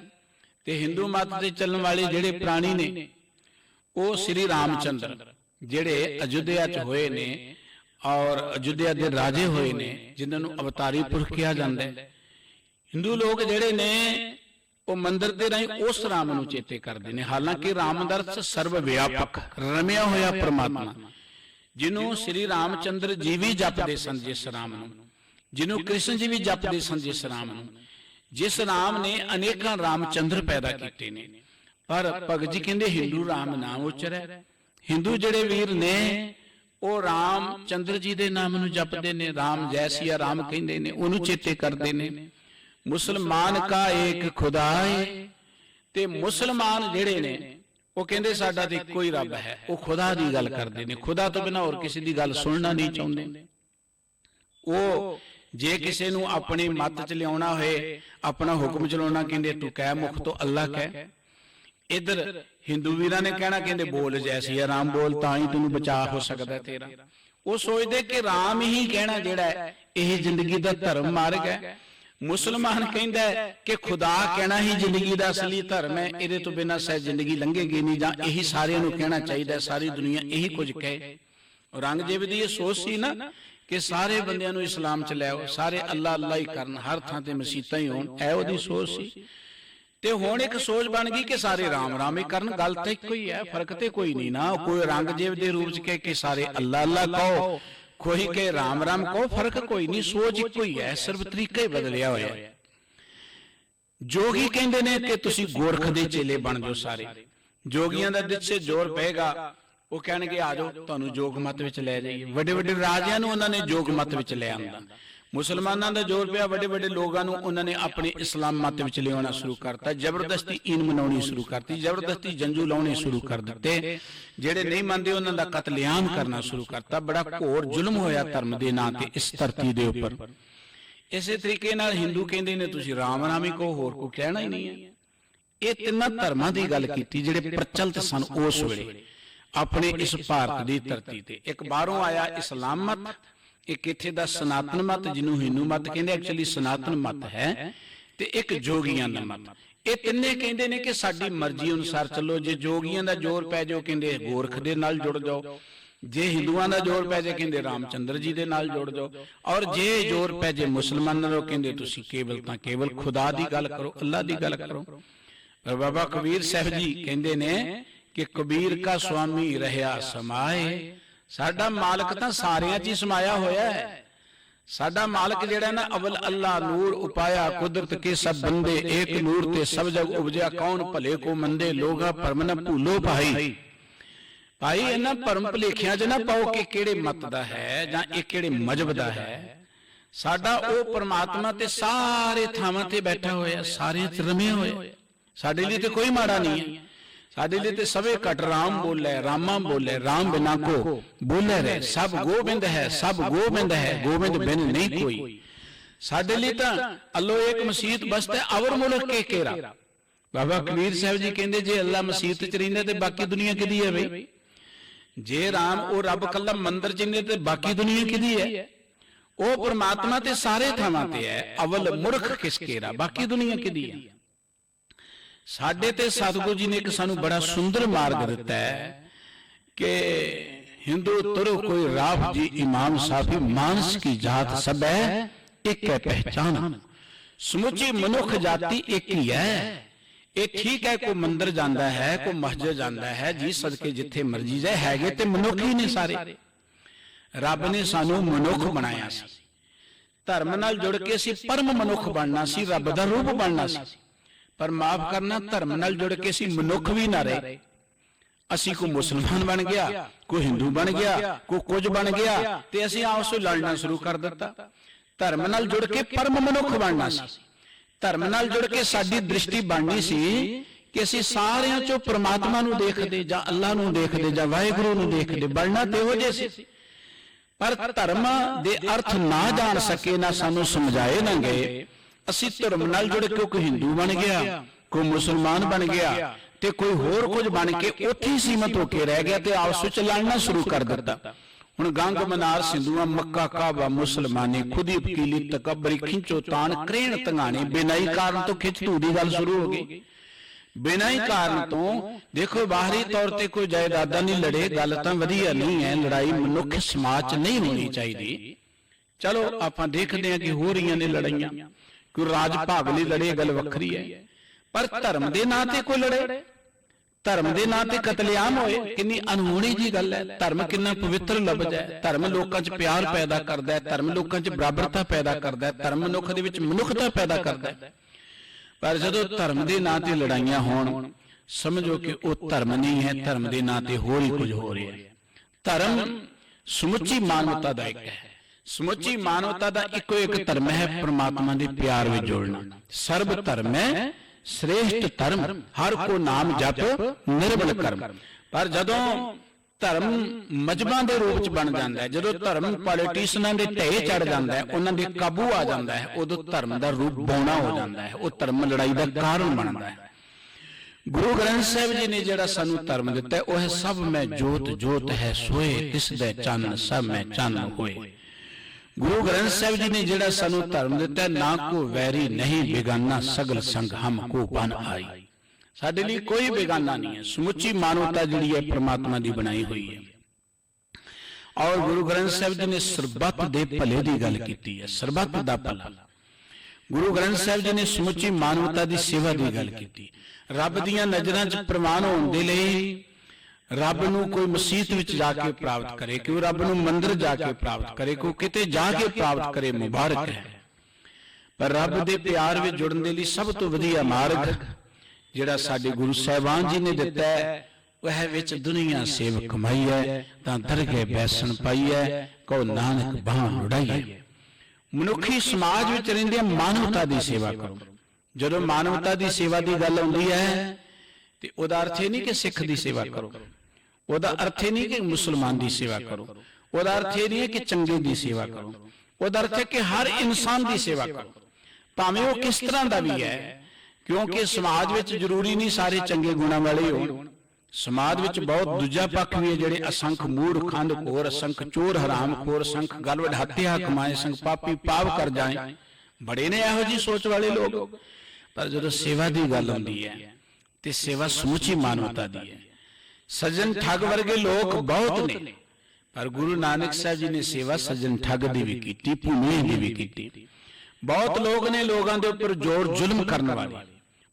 ਤੇ ਹਿੰਦੂ ਮਤ ਦੇ ਚੱਲਣ ਵਾਲੇ ਜਿਹੜੇ ਪ੍ਰਾਣੀ ਨੇ ਉਹ ਸ੍ਰੀ ਰਾਮਚੰਦਰ ਜਿਹੜੇ ਅਯੁੱਧਿਆ 'ਚ ਹੋਏ ਨੇ ਔਰ ਅਯੁੱਧਿਆ ਦੇ ਰਾਜੇ ਹੋਏ ਨੇ, ਜਿਨ੍ਹਾਂ ਨੂੰ ਅਵਤਾਰੀ ਪੁਰਖ ਕਿਹਾ ਜਾਂਦਾ ਹੈ। ਹਿੰਦੂ ਲੋਕ ਜਿਹੜੇ ਨੇ ਉਹ ਮੰਦਿਰ ਦੇ ਰਾਹੀਂ ਉਸ ਰਾਮ ਨੂੰ ਚੇਤੇ ਕਰਦੇ ਨੇ। ਹਾਲਾਂਕਿ ਰਾਮ ਦਾ ਅਰਥ ਸਰਵ ਵਿਆਪਕ, ਰਮਿਆ ਹੋਇਆ ਪਰਮਾਤਮਾ, ਜਿਹਨੂੰ ਸ੍ਰੀ ਰਾਮਚੰਦਰ ਜੀ ਵੀ ਜਪਦੇ ਸਨ ਜਿਸ ਰਾਮ ਨੂੰ, ਜਿਹਨੂੰ ਕ੍ਰਿਸ਼ਨ ਜੀ ਵੀ ਜਪਦੇ ਸਨ ਜਿਸ ਰਾਮ ਨੂੰ, ਜਿਸ ਰਾਮ ਨੇ ਅਨੇਕਾਂ ਰਾਮਚੰਦਰ ਪੈਦਾ ਕੀਤੇ ਨੇ। ਪਰ ਭਗਤ ਜੀ ਕਹਿੰਦੇ ਹਿੰਦੂ ਰਾਮ ਨਾਮ ਉਚਰੈ। ਹਿੰਦੂ ਜਿਹੜੇ ਵੀਰ ਨੇ ਉਹ ਰਾਮਚੰਦਰ ਜੀ ਦੇ ਨਾਮ ਨੂੰ ਜਪਦੇ ਨੇ, ਰਾਮ ਜੈ ਸਿਆ ਰਾਮ ਕਹਿੰਦੇ ਨੇ, ਉਹਨੂੰ ਚੇਤੇ ਕਰਦੇ ਨੇ। ਮੁਸਲਮਾਨ ਕਾ ਏਕ ਖੁਦਾ ਹੈ, ਤੇ ਮੁਸਲਮਾਨ ਜਿਹੜੇ ਨੇ ਉਹ ਕਹਿੰਦੇ ਸਾਡਾ ਤੇ ਇੱਕੋ ਹੀ ਰੱਬ ਹੈ। ਉਹ ਖੁਦਾ ਦੀ ਗੱਲ ਕਰਦੇ ਨੇ, ਖੁਦਾ ਤੋਂ ਬਿਨਾਂ ਹੋਰ ਕਿਸੇ ਦੀ ਗੱਲ ਸੁਣਨਾ ਨਹੀਂ ਚਾਹੁੰਦੇ। ਉਹ ਜੇ ਕਿਸੇ ਨੂੰ ਆਪਣੀ ਮੱਤ ਚ ਲਿਆਉਣਾ ਹੋਏ, ਆਪਣਾ ਹੁਕਮ ਚਲਾਉਣਾ, ਕਹਿੰਦੇ ਤੂੰ ਕਹਿ ਮੁਖ ਤੋਂ ਅੱਲਾ ਕਹਿ। ਇਧਰ ਹਿੰਦੂ ਵੀਰਾਂ ਨੇ ਕਹਿਣਾ ਕਹਿੰਦੇ ਬੋਲ ਜੈ ਸਿਆ ਰਾਮ ਬੋਲ, ਤਾਂ ਹੀ ਤੈਨੂੰ ਬਚਾ ਹੋ ਸਕਦਾ ਤੇਰਾ। ਉਹ ਸੋਚਦੇ ਕਿ ਰਾਮ ਹੀ ਕਹਿਣਾ ਜਿਹੜਾ ਇਹ ਜ਼ਿੰਦਗੀ ਦਾ ਧਰਮ ਮਾਰਗ ਹੈ। ਮੁਸਲਮਾਨ ਕਹਿੰਦਾ ਕਿ ਖੁਦਾ ਕਹਿਣਾ ਹੀ ਜ਼ਿੰਦਗੀ ਦਾ ਅਸਲੀ ਧਰਮ ਹੈ, ਇਹਦੇ ਤੋਂ ਬਿਨਾਂ ਸ਼ਾਇਦ ਜ਼ਿੰਦਗੀ ਲੰਘੇਗੀ ਨਹੀਂ, ਜਾਂ ਇਹੀ ਸਾਰਿਆਂ ਨੂੰ ਕਹਿਣਾ ਚਾਹੀਦਾ, ਸਾਰੀ ਦੁਨੀਆ ਇਹੀ ਕੁਝ ਕਹੇ। ਔਰੰਗਜ਼ੇਬ ਦੀ ਇਹ ਸੋਚ ਸੀ ਨਾ ਕਿ ਸਾਰੇ ਬੰਦਿਆਂ ਨੂੰ ਇਸਲਾਮ ਚ ਲੈ ਆਓ, ਸਾਰੇ ਅੱਲਾ ਅੱਲਾ ਹੀ ਕਰਨ, ਹਰ ਥਾਂ ਤੇ ਮਸੀਤਾਂ ਹੀ ਹੋਣ, ਇਹ ਉਹਦੀ ਸੋਚ ਸੀ। ਤੇ ਹੁਣ ਇੱਕ ਸੋਚ ਬਣ ਗਈ ਕਿ ਸਾਰੇ ਰਾਮ ਰਾਮ ਹੀ ਕਰਨ। ਗੱਲ ਤਾਂ ਇੱਕੋ ਹੀ ਹੈ, ਫਰਕ ਤੇ ਕੋਈ ਨਹੀਂ ਨਾ। ਕੋਈ ਔਰੰਗਜ਼ੇਬ ਦੇ ਰੂਪ ਚ ਕਹੇ ਕਿ ਸਾਰੇ ਅੱਲਾ ਅੱਲਾ ਕਹੋ, ਕੋਈ ਕਹੇ ਰਾਮ ਰਾਮ ਕਹੋ, ਫਰਕ ਕੋਈ ਨਹੀਂ, ਸੋਚ ਇੱਕੋ ਹੀ ਹੈ, ਸਿਰਫ ਤਰੀਕਾ ਹੀ ਬਦਲਿਆ ਹੋਇਆ। ਜੋਗੀ ਕਹਿੰਦੇ ਨੇ ਕਿ ਤੁਸੀਂ ਗੋਰਖ ਦੇ ਚੇਲੇ ਬਣ ਜਾਓ ਸਾਰੇ। ਜੋਗੀਆਂ ਦਾ ਦਿਲ ਸੇ ਜ਼ੋਰ ਪਏਗਾ, ਉਹ ਕਹਿਣਗੇ ਆ ਜਾਓ ਤੁਹਾਨੂੰ ਜੋਗ ਮਤ ਵਿੱਚ ਲੈ ਜਾਈਏ। ਵੱਡੇ ਵੱਡੇ ਰਾਜਿਆਂ ਨੂੰ ਉਹਨਾਂ ਨੇ ਜੋਗ ਮਤ ਵਿੱਚ ਲੈ ਆਂਦਾ। ਮੁਸਲਮਾਨਾਂ ਦਾ ਜ਼ੋਰ ਪਿਆ, ਵੱਡੇ ਵੱਡੇ ਲੋਕਾਂ ਨੂੰ ਉਹਨਾਂ ਨੇ ਆਪਣੇ ਇਸਲਾਮ ਮਤ ਵਿੱਚ ਲਿਆਉਣਾ ਸ਼ੁਰੂ ਕਰਤਾ। ਜ਼ਬਰਦਸਤੀ ਈਨ ਮਨਾਉਣੀ ਸ਼ੁਰੂ ਕਰਤੀ, ਜ਼ਬਰਦਸਤੀ ਜੰਜੂ ਲਾਉਣੇ ਸ਼ੁਰੂ ਕਰ ਦਿੱਤੇ। ਜਿਹੜੇ ਨਹੀਂ ਮੰਨਦੇ ਉਹਨਾਂ ਦਾ ਕਤਲੇਆਮ ਕਰਨਾ ਸ਼ੁਰੂ ਕਰਤਾ। ਬੜਾ ਘੋਰ ਜ਼ੁਲਮ ਹੋਇਆ ਧਰਮ ਦੇ ਨਾਂ ਤੇ ਇਸ ਧਰਤੀ ਦੇ ਉੱਪਰ। ਇਸੇ ਤਰੀਕੇ ਨਾਲ ਹਿੰਦੂ ਕਹਿੰਦੇ ਨੇ ਤੁਸੀਂ ਰਾਮ ਨਾਮ ਹੀ ਕਹੋ, ਹੋਰ ਕੋਈ ਕਹਿਣਾ ਹੀ ਨਹੀਂ ਹੈ। ਇਹ ਤਿੰਨਾਂ ਧਰਮਾਂ ਦੀ ਗੱਲ ਕੀਤੀ ਜਿਹੜੇ ਪ੍ਰਚਲਿਤ ਸਨ ਉਸ ਵੇਲੇ ਆਪਣੇ ਇਸ ਭਾਰਤ ਦੀ ਧਰਤੀ ਤੇ। ਇੱਕ ਬਾਹਰੋਂ ਆਇਆ ਇਸਲਾਮ ਮਤ, ਇੱਕ ਇੱਥੇ ਦਾ ਸਨਾਤਨ ਮਤ ਜਿਹਨੂੰ ਹਿੰਦੂ ਮਤ ਕਹਿੰਦੇ, ਐਕਚੁਅਲੀ ਸਨਾਤਨ ਮਤ ਹੈ, ਤੇ ਇੱਕ ਜੋਗੀਆਂ ਦਾ ਮਤ। ਇਹ ਤਿੰਨੇ ਕਹਿੰਦੇ ਨੇ ਕਿ ਸਾਡੀ ਮਰਜ਼ੀ ਅਨੁਸਾਰ ਚੱਲੋ। ਜੇ ਜੋਗੀਆਂ ਦਾ ਜ਼ੋਰ ਪੈ ਜਾਓ ਕਹਿੰਦੇ ਗੋਰਖ ਦੇ ਨਾਲ ਜੁੜ ਜਾਓ, ਜੇ ਹਿੰਦੂਆਂ ਦਾ ਜ਼ੋਰ ਪੈ ਜਾਏ ਕਹਿੰਦੇ ਰਾਮਚੰਦਰ ਜੀ ਦੇ ਨਾਲ ਜੁੜ ਜਾਓ, ਔਰ ਜੇ ਜ਼ੋਰ ਪੈ ਜਾਏ ਮੁਸਲਮਾਨਾਂ ਦਾ ਕਹਿੰਦੇ ਤੁਸੀਂ ਕੇਵਲ ਤਾਂ ਕੇਵਲ ਖੁਦਾ ਦੀ ਗੱਲ ਕਰੋ, ਅੱਲਾ ਦੀ ਗੱਲ ਕਰੋ। ਪਰ ਬਾਬਾ ਕਬੀਰ ਸਾਹਿਬ ਜੀ ਕਹਿੰਦੇ ਨੇ ਕਿ ਕਬੀਰ ਕਾ ਸੁਆਮੀ ਰਹਿਆ ਸਮਾਏ। ਸਾਡਾ ਮਾਲਕ ਤਾਂ ਸਾਰਿਆਂ 'ਚ ਹੀ ਸਮਾਇਆ ਹੋਇਆ ਹੈ। ਸਾਡਾ ਮਾਲਕ ਜਿਹੜਾ ਨਾ ਅਵਲ ਅੱਲਾ ਨੂਰ ਉਪਾਇਆ ਕੁਦਰਤ ਕੇ ਸਭ ਬੰਦੇ, ਏਕ ਨੂਰ ਤੇ ਸਭ ਜਗ ਉਪਜਿਆ ਕੌਣ ਭਲੇ ਕੋ ਮੰਦੇ, ਲੋਗਾ ਭਰਮ ਨ ਭੂਲੋ ਭਾਈ। ਭਾਈ ਇਹਨਾਂ ਭਰਮ ਭੁਲੇਖਿਆਂ 'ਚ ਨਾ ਪਾਓ ਕਿ ਕਿਹੜੇ ਮਤ ਦਾ ਹੈ ਜਾਂ ਇਹ ਕਿਹੜੇ ਮਜ਼ਹਬ ਦਾ ਹੈ। ਸਾਡਾ ਉਹ ਪਰਮਾਤਮਾ ਤੇ ਸਾਰੇ ਥਾਵਾਂ ਤੇ ਬੈਠਾ ਹੋਇਆ, ਸਾਰਿਆਂ 'ਚ ਰਮਿਆ ਹੋਇਆ। ਸਾਡੇ ਲਈ ਤੇ ਕੋਈ ਮਾੜਾ ਨਹੀਂ ਹੈ। ਸਾਡੇ ਲਈ ਤੇ ਸਭੇ ਘਟ ਰਾਮ ਬੋਲੇ, ਰਾਮਾ ਬੋਲੇ, ਰਾਮ ਬਿਨਾ ਕੋ ਬੋਲੇ ਰਹੇ। ਸਭ ਗੋਬਿੰਦ ਹੈ, ਸਭ ਗੋਬਿੰਦ ਹੈ, ਗੋਬਿੰਦ ਬਿਨ ਨਹੀਂ ਕੋਈ। ਸਾਡੇ ਲਈ ਤਾਂ ਅੱਲੋ ਇੱਕ ਮਸੀਤ ਬਸਤ ਹੈ, ਅਵਰ ਮੁਲਕ ਕੇ ਕੇਰਾ। ਬਾਬਾ ਕਬੀਰ ਸਾਹਿਬ ਜੀ ਕਹਿੰਦੇ ਜੇ ਅੱਲਾ ਮਸੀਤ ਚ ਰਹਿੰਦਾ ਤੇ ਬਾਕੀ ਦੁਨੀਆ ਕਿਹਦੀ ਹੈ ਬਈ? ਜੇ ਰਾਮ ਉਹ ਰੱਬ ਕੱਲਾ ਮੰਦਰ ਚ ਰਹਿੰਦੇ ਤੇ ਬਾਕੀ ਦੁਨੀਆ ਕਿਹਦੀ ਹੈ? ਉਹ ਪਰਮਾਤਮਾ ਤੇ ਸਾਰੇ ਥਾਵਾਂ ਤੇ ਹੈ। ਅਵਲ ਮੁਰਖ ਕਿਸ ਕੇਰਾ, ਬਾਕੀ ਦੁਨੀਆ ਕਿਹਦੀ ਹੈ? ਸਾਡੇ ਤੇ ਸਤਿਗੁਰੂ ਜੀ ਨੇ ਇੱਕ ਸਾਨੂੰ ਬੜਾ ਸੁੰਦਰ ਮਾਰਗ ਦਿੱਤਾ ਹੈ ਕਿ ਹਿੰਦੂ ਤੁਰ ਕੋਈ ਰਾਹ ਜੀ ਇਮਾਮ ਸਾਫੀ, ਮਾਨਸ ਕੀ ਜਾਤ ਸਭ ਹੈ ਇੱਕ ਹੈ ਪਹਿਚਾਨ। ਸਮੁੱਚੀ ਮਨੁੱਖ ਜਾਤੀ ਇੱਕ ਹੀ ਹੈ। ਇਹ ਠੀਕ ਹੈ ਕੋਈ ਮੰਦਰ ਜਾਂਦਾ ਹੈ, ਕੋਈ ਮਸਜਿਦ ਜਾਂਦਾ ਹੈ, ਜੀ ਸਦਕੇ ਜਿੱਥੇ ਮਰਜੀ ਜਾਏ, ਹੈਗੇ ਤੇ ਮਨੁੱਖ ਹੀ ਨੇ ਸਾਰੇ। ਰੱਬ ਨੇ ਸਾਨੂੰ ਮਨੁੱਖ ਬਣਾਇਆ ਸੀ, ਧਰਮ ਨਾਲ ਜੁੜ ਕੇ ਅਸੀਂ ਪਰਮ ਮਨੁੱਖ ਬਣਨਾ ਸੀ, ਰੱਬ ਦਾ ਰੂਪ ਬਣਨਾ ਸੀ। ਪਰ ਮਾਫ ਕਰਨਾ, ਧਰਮ ਨਾਲ ਜੁੜ ਕੇ ਅਸੀਂ ਮਨੁੱਖ ਵੀ ਨਾ ਰਹੇ। ਅਸੀਂ ਕੋਈ ਮੁਸਲਮਾਨ ਬਣ ਗਿਆ, ਕੋਈ ਹਿੰਦੂ ਬਣ ਗਿਆ, ਕੋਈ ਕੁਝ ਬਣ ਗਿਆ, ਤੇ ਅਸੀਂ ਆਪਸ ਵਿੱਚ ਲੜਨਾ ਸ਼ੁਰੂ ਕਰ ਦਿੱਤਾ। ਧਰਮ ਨਾਲ ਜੁੜ ਕੇ ਪਰਮ ਮਨੁੱਖ ਬਣਨਾ ਸੀ। ਧਰਮ ਨਾਲ ਜੁੜ ਕੇ ਸਾਡੀ ਦ੍ਰਿਸ਼ਟੀ ਬਣਨੀ ਸੀ ਕਿ ਅਸੀਂ ਸਾਰਿਆਂ ਚੋਂ ਪ੍ਰਮਾਤਮਾ ਨੂੰ ਦੇਖਦੇ, ਜਾਂ ਅੱਲਾ ਨੂੰ ਦੇਖਦੇ, ਜਾਂ ਵਾਹਿਗੁਰੂ ਨੂੰ ਦੇਖਦੇ। ਬਣਨਾ ਤੇ ਇਹੋ ਜਿਹੇ ਸੀ। ਪਰ ਧਰਮ ਦੇ ਅਰਥ ਨਾ ਜਾਣ ਸਕੇ, ਨਾ ਸਾਨੂੰ ਸਮਝਾਏ ਨਾ ਗਏ। ਅਸੀਂ ਧਰਮ ਨਾਲ ਜੁੜ ਕੇ ਕੋਈ ਹਿੰਦੂ ਬਣ ਗਿਆ, ਕੋਈ ਮੁਸਲਮਾਨ ਬਣ ਗਿਆ, ਤੇ ਕੋਈ ਹੋਰ ਕੁਝ ਬਣ ਕੇ ਉੱਥੇ ਹੀ ਸੀਮਤ ਹੋ ਕੇ ਰਹਿ ਗਿਆ ਤੇ ਆਪਸ ਵਿੱਚ ਲੜਨਾ ਸ਼ੁਰੂ ਕਰ ਦਿੱਤਾ। ਹੁਣ ਗੰਗ ਮਨਾਰ ਸਿੰਧੂਆ ਮੱਕਾ ਕਾਬਾ ਮੁਸਲਮਾਨੀ, ਖੁਦੀ ਵਕੀਲੀ ਤਕਬਰੀ, ਖਿੰਚੋ ਤਾਣ ਕਰੇਣ ਤੰਗਾਣੇ। ਬਿਨਾਈ ਕਾਰਨ ਤੋਂ ਖਿੱਚ ਧੂ ਦੀ ਗੱਲ ਸ਼ੁਰੂ ਹੋ ਗਈ। ਬਿਨਾਈ ਕਾਰਨ ਤੋਂ ਦੇਖੋ ਬਾਹਰੀ ਤੌਰ ਤੇ ਕੋਈ ਜਾਇਦਾਦਾਂ ਨਹੀਂ ਲੜੇ, ਗੱਲ ਤਾਂ ਵਧੀਆ ਨਹੀਂ ਹੈ। ਲੜਾਈ ਮਨੁੱਖ ਸਮਾਜ 'ਚ ਨਹੀਂ ਹੋਣੀ ਚਾਹੀਦੀ। ਚਲੋ ਆਪਾਂ ਦੇਖਦੇ ਹਾਂ ਕਿ ਹੋ ਰਹੀਆਂ ਨੇ ਲੜਾਈਆਂ, ਕੋਈ ਰਾਜ ਭਾਗ ਲਈ ਲੜੇ, ਗੱਲ ਵੱਖਰੀ ਹੈ। ਪਰ ਧਰਮ ਦੇ ਨਾਂ ਤੇ ਕੋਈ ਲੜੇ, ਧਰਮ ਦੇ ਨਾਂ ਤੇ ਕਤਲੇਆਮ ਹੋਏ, ਕਿੰਨੀ ਅਨਹੋਣੀ ਜੀ ਗੱਲ ਹੈ। ਧਰਮ ਕਿੰਨਾ ਪਵਿੱਤਰ ਲਫ਼ਜ਼ ਹੈ। ਧਰਮ ਲੋਕਾਂ 'ਚ ਪਿਆਰ ਪੈਦਾ ਕਰਦਾ ਹੈ, ਧਰਮ ਲੋਕਾਂ 'ਚ ਬਰਾਬਰਤਾ ਪੈਦਾ ਕਰਦਾ ਹੈ, ਧਰਮ ਮਨੁੱਖ ਦੇ ਵਿੱਚ ਮਨੁੱਖਤਾ ਪੈਦਾ ਕਰਦਾ ਹੈ। ਪਰ ਜਦੋਂ ਧਰਮ ਦੇ ਨਾਂ ਤੇ ਲੜਾਈਆਂ ਹੋਣ, ਸਮਝੋ ਕਿ ਉਹ ਧਰਮ ਨਹੀਂ ਹੈ, ਧਰਮ ਦੇ ਨਾਂ ਤੇ ਹੋਰ ਹੀ ਕੁਝ ਹੋ ਰਿਹਾ ਹੈ। ਧਰਮ ਸਮੁੱਚੀ ਮਾਨਵਤਾ ਦਾ ਇੱਕ ਹੈ। ਸਮੁੱਚੀ ਮਾਨਵਤਾ ਦਾ ਇੱਕੋ ਇੱਕ ਧਰਮ ਹੈ, ਪਰਮਾਤਮਾ ਦੇ ਪਿਆਰ ਵਿੱਚ ਜੁੜਨਾ। ਸਰਬ ਧਰਮ ਹੈ श्रेष्ठ धर्म, हर को नाम जप निर्बल कर्म। पर जदों धर्म मजहबां दे रूप च बन जाता है, जदों धर्म पॉलिटिशियनां दे ढेर चढ़ जाता है, उन्हां दे काबू आ जाता है, उदों धर्म दा रूप बौना हो जाता है, वो धर्म लड़ाई दा कारण बनता है। गुरु ग्रंथ साहिब जी ने जिहड़ा सानू धर्म दिता है, वह सब में जोत जोत है सोए, तिस दे चानन सब में चानन होए। गुरु ग्रंथ साहिब जी ने जिहड़ा सानू धर्म दिता, ना को वैरी नहीं बेगाना सगल संग हम को बन आई। साडे लिए कोई बेगाना नहीं है, समुची मानवता जिहड़ी है परमात्मा दी बनाई हुई है। और गुरु ग्रंथ साहिब जी ने सरबत दे भले दी गल कीती है, सरबत दा भला। गुरु ग्रंथ साहिब जी ने समुची मानवता दी सेवा दी गल कीती। रब दीयां नज़रां च प्रमाण होण दे लई रब नूं कोई मसीत विच जाके प्राप्त करे, क्यों रब नूं मंदिर जाके प्राप्त करे, कोई किते जाके प्राप्त करे, मुबारक है। पर रब दे प्यार विच जुड़न दे लई सब तो वधिया मार्ग जिहड़ा साडे गुरु साहिबान जी ने दिता है, वह विच दुनिया सेव कमाई है, तां दरगह बैसन पाई है, कहो नानक बाह लुड़ाई है। मनुखी समाज विच रहिंदे मानवता दी सेवा करो। जदों मानवता दी सेवा दी गल आउंदी है ते ओदा अर्थ ये नहीं कि सिख दी सेवा करो, ओदा अर्थ ये नहीं कि मुसलमान दी सेवा करो, ओदा अर्थ ये नहीं है कि चंगे दी सेवा करो, ओदा अर्थ है कि हर इंसान दी सेवा करो, भावें वो किस तरह दा भी है। क्योंकि समाज विच जरूरी नहीं सारे चंगे गुणां वाले होण। समाज विच बहुत दूजा पक्ष भी है, जिहड़े असंख मूढ़ खंड खोर, असंख चोर हराम खोर, असंख गलवड हत्या कमाए, असंख पापी पाप कर जाए, बड़े ने इहो जी सोच वाले लोग। पर जदों सेवा दी गल आउंदी है ते सेवा समुची मानवता दी है। सज्जन ठग वर्गे लोग बहुत ने, पर गुरु नानक साहब जी ने सेवा सज्जन ठग दी भी कीती, भूमिया दी भी कीती। बहुत लोग ने लोगों के उपर जोर जुल्म करने वाले,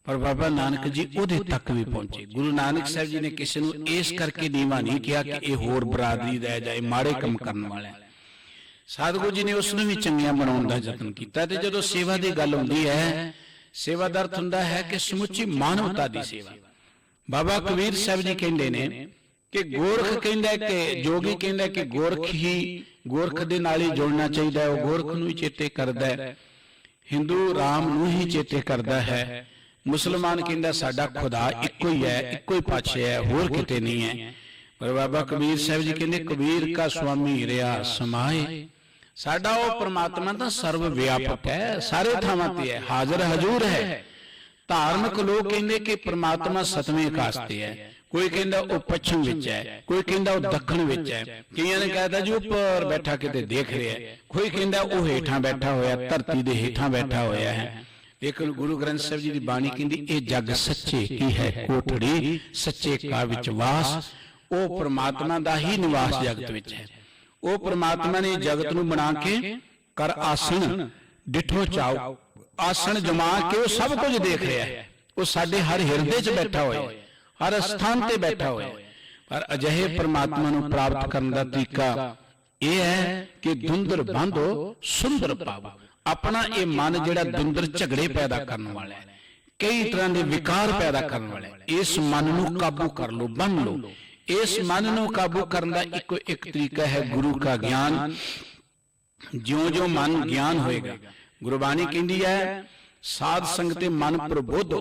पर बाबा नानक जी उहदे तक भी पहुंचे। गुरु नानक साहब जी ने किसी नूं इस करके नीवा नहीं किया कि यह होर बरादरी रह जाए, माड़े काम करने वाला है। सतगुरु जी ने उसनूं भी चंगिया बनाउण दा यतन कीता। ते जदों सेवा की गल आउंदी है, सेवा दा अर्थ हुंदा है कि समुची मानवता की सेवा। बाबा कबीर साहब जी कहंदे ने कि गोरख कहंदा है कि जोगी कहंदा है कि गोरख दे नाल ही जुड़ना चाहिए है, वो गोरख नूं ही चेते करदा है, हिंदू राम नूं ही चेते करदा है, मुसलमान कहंदा साडा खुदा इक्को ही है, इक्को ही पातशाह है, होर किते नहीं है। पर बाबा कबीर साहब जी कहंदे कबीर का स्वामी रहा समाए, साडा वो परमात्मा तो सर्व व्यापक है, सारे थावां ते है, हाजिर हजूर है। धार्मिक लोग कहंदे कि परमात्मा सतवें आकाश ते है, कोई कहंदा वो पश्चिम विच है, कोई कहंदा वो दक्षिण विच है, कईयां ने कहता जी ऊपर बैठा किते देख रहा है, कोई कहंदा वो हेठां बैठा होया, धरती दे हेठां बैठा होया है। लेकिन गुरु ग्रंथ साहिब जी की बाणी कहंदी ये जग सच्चे की है कोठड़ी, सच्चे का विच वास। वो परमात्मा दा ही निवास जगत विच है। वो परमात्मा ने जगत नूं बना के कर आसन डिठो चाओ, आसन जमा के वो सब कुछ देख रहा है। वो साडे हर हिरदे च बैठा होया, हर स्थान ते बैठा होया। पर अजिहे परमात्मा नूं प्राप्त करने का तरीका यह है कि धुंधर बांधो सुंदर पावो। अपना ये मन जिहड़ा धुंधर झगड़े पैदा करने वाला है, कई तरह के विकार पैदा करने वाला है, इस मन नूं काबू कर लो, बन लो। इस मन नूं काबू करने का एक तरीका है गुरु का ज्ञान। ज्यों ज्यों मन ज्ञान होएगा, गुरबाणी कहती है साध संगते मन प्रबोधो,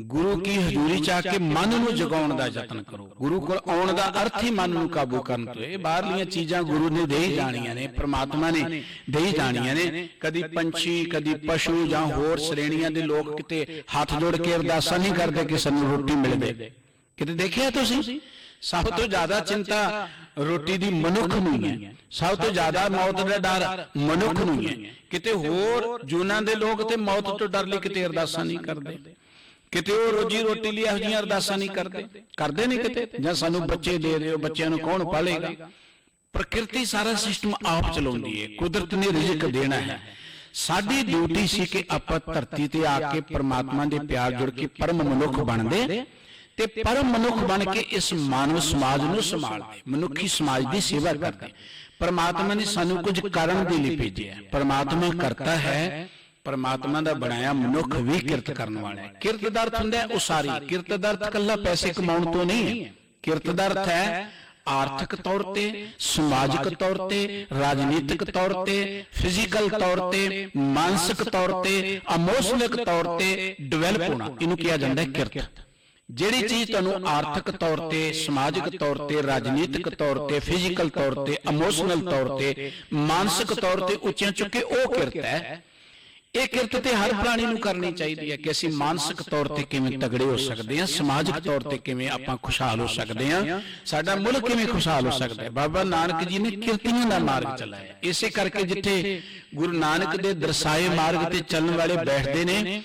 गुरु की हजूरी चाह के मन नूं जगाउण दा यतन करो। गुरु कोल आउण दा अर्थ ही मन नूं काबू करन तो है। बाहरलियां चीजां गुरु ने दे ही जाणियां ने, परमात्मा ने दे ही जाणियां ने। कदी पंछी, कदी पशु जां होर श्रेणियां दे लोग किते हाथ जोड़ के अरदासां नहीं करदे कि सानूं रोटी मिल दे। किते देखिआ तुसीं? सब तो ज्यादा चिंता रोटी दी मनुख नूं है, सब तो ज्यादा मौत का डर मनुख नूं है। किते होर जूनां दे लोग ते मौत तो डर लई किते अरदासां नहीं करदे, किते वो रोजी रोटी लई इहो जिहियां अरदासां नहीं करदे नहीं किते। जां सानूं बच्चे दे रहे हो, बच्चों नूं कौन पालेगा? प्रकृति सारा सिस्टम आप चलाउंदी है, कुदरत ने रिज़िक देना है। साडी ड्यूटी सी कि आपां धरती ते आके परमात्मा दे प्यार जुड़ के परम मनुख बनदे ते परम मनुख बन के इस मानव समाज नूं संभालदे, मनुखी समाज की सेवा करदे। परमात्मा ने सानू कुछ कारण दे लई भेजिआ। परमात्मा करता है, परमात्मा दा बनाया मनुख भी किरत करने वाला है। किरत दा अर्थ हुंदा है उसारी। किरत दा अर्थ कल्ला पैसे कमाउण तो नहीं है। किरत दा अर्थ है आर्थिक तौर ते, समाजिक तौर ते, राजनीतिक तौर ते, फिजिकल तौर ते, मानसिक तौर ते, इमोशनल तौर ते डेवलप होना, इनू किया जाता है किरत। जिहड़ी चीज तुहानूं आर्थिक तौर ते, समाजिक तौर ते, राजनीतिक तौर ते, फिजिकल तौर ते, इमोशनल तौर ते, मानसिक तौर ते उच्चियां चुके वो किरत है। ਇਹ ਕਿਰਤ ਤੇ ਹਰ ਪ੍ਰਾਣੀ ਨੂੰ ਕਰਨੀ ਚਾਹੀਦੀ ਹੈ ਕਿ ਅਸੀਂ ਮਾਨਸਿਕ ਤੌਰ ਤੇ ਕਿਵੇਂ ਤਗੜੇ ਹੋ ਸਕਦੇ ਹਾਂ, ਸਮਾਜਿਕ ਤੌਰ ਤੇ ਕਿਵੇਂ ਆਪਾਂ ਖੁਸ਼ਹਾਲ ਹੋ ਸਕਦੇ ਹਾਂ, ਸਾਡਾ ਮੁਲਕ ਕਿਵੇਂ ਖੁਸ਼ਹਾਲ ਹੋ ਸਕਦਾ ਹੈ। ਬਾਬਾ ਨਾਨਕ ਜੀ ਨੇ ਕਿਰਤੀਆਂ ਦਾ ਮਾਰਗ ਚਲਾਇਆ। ਇਸੇ ਕਰਕੇ ਜਿੱਥੇ ਗੁਰੂ ਨਾਨਕ ਦੇ ਦਰਸਾਏ ਮਾਰਗ ਤੇ ਚੱਲਣ ਵਾਲੇ ਬੈਠਦੇ ਨੇ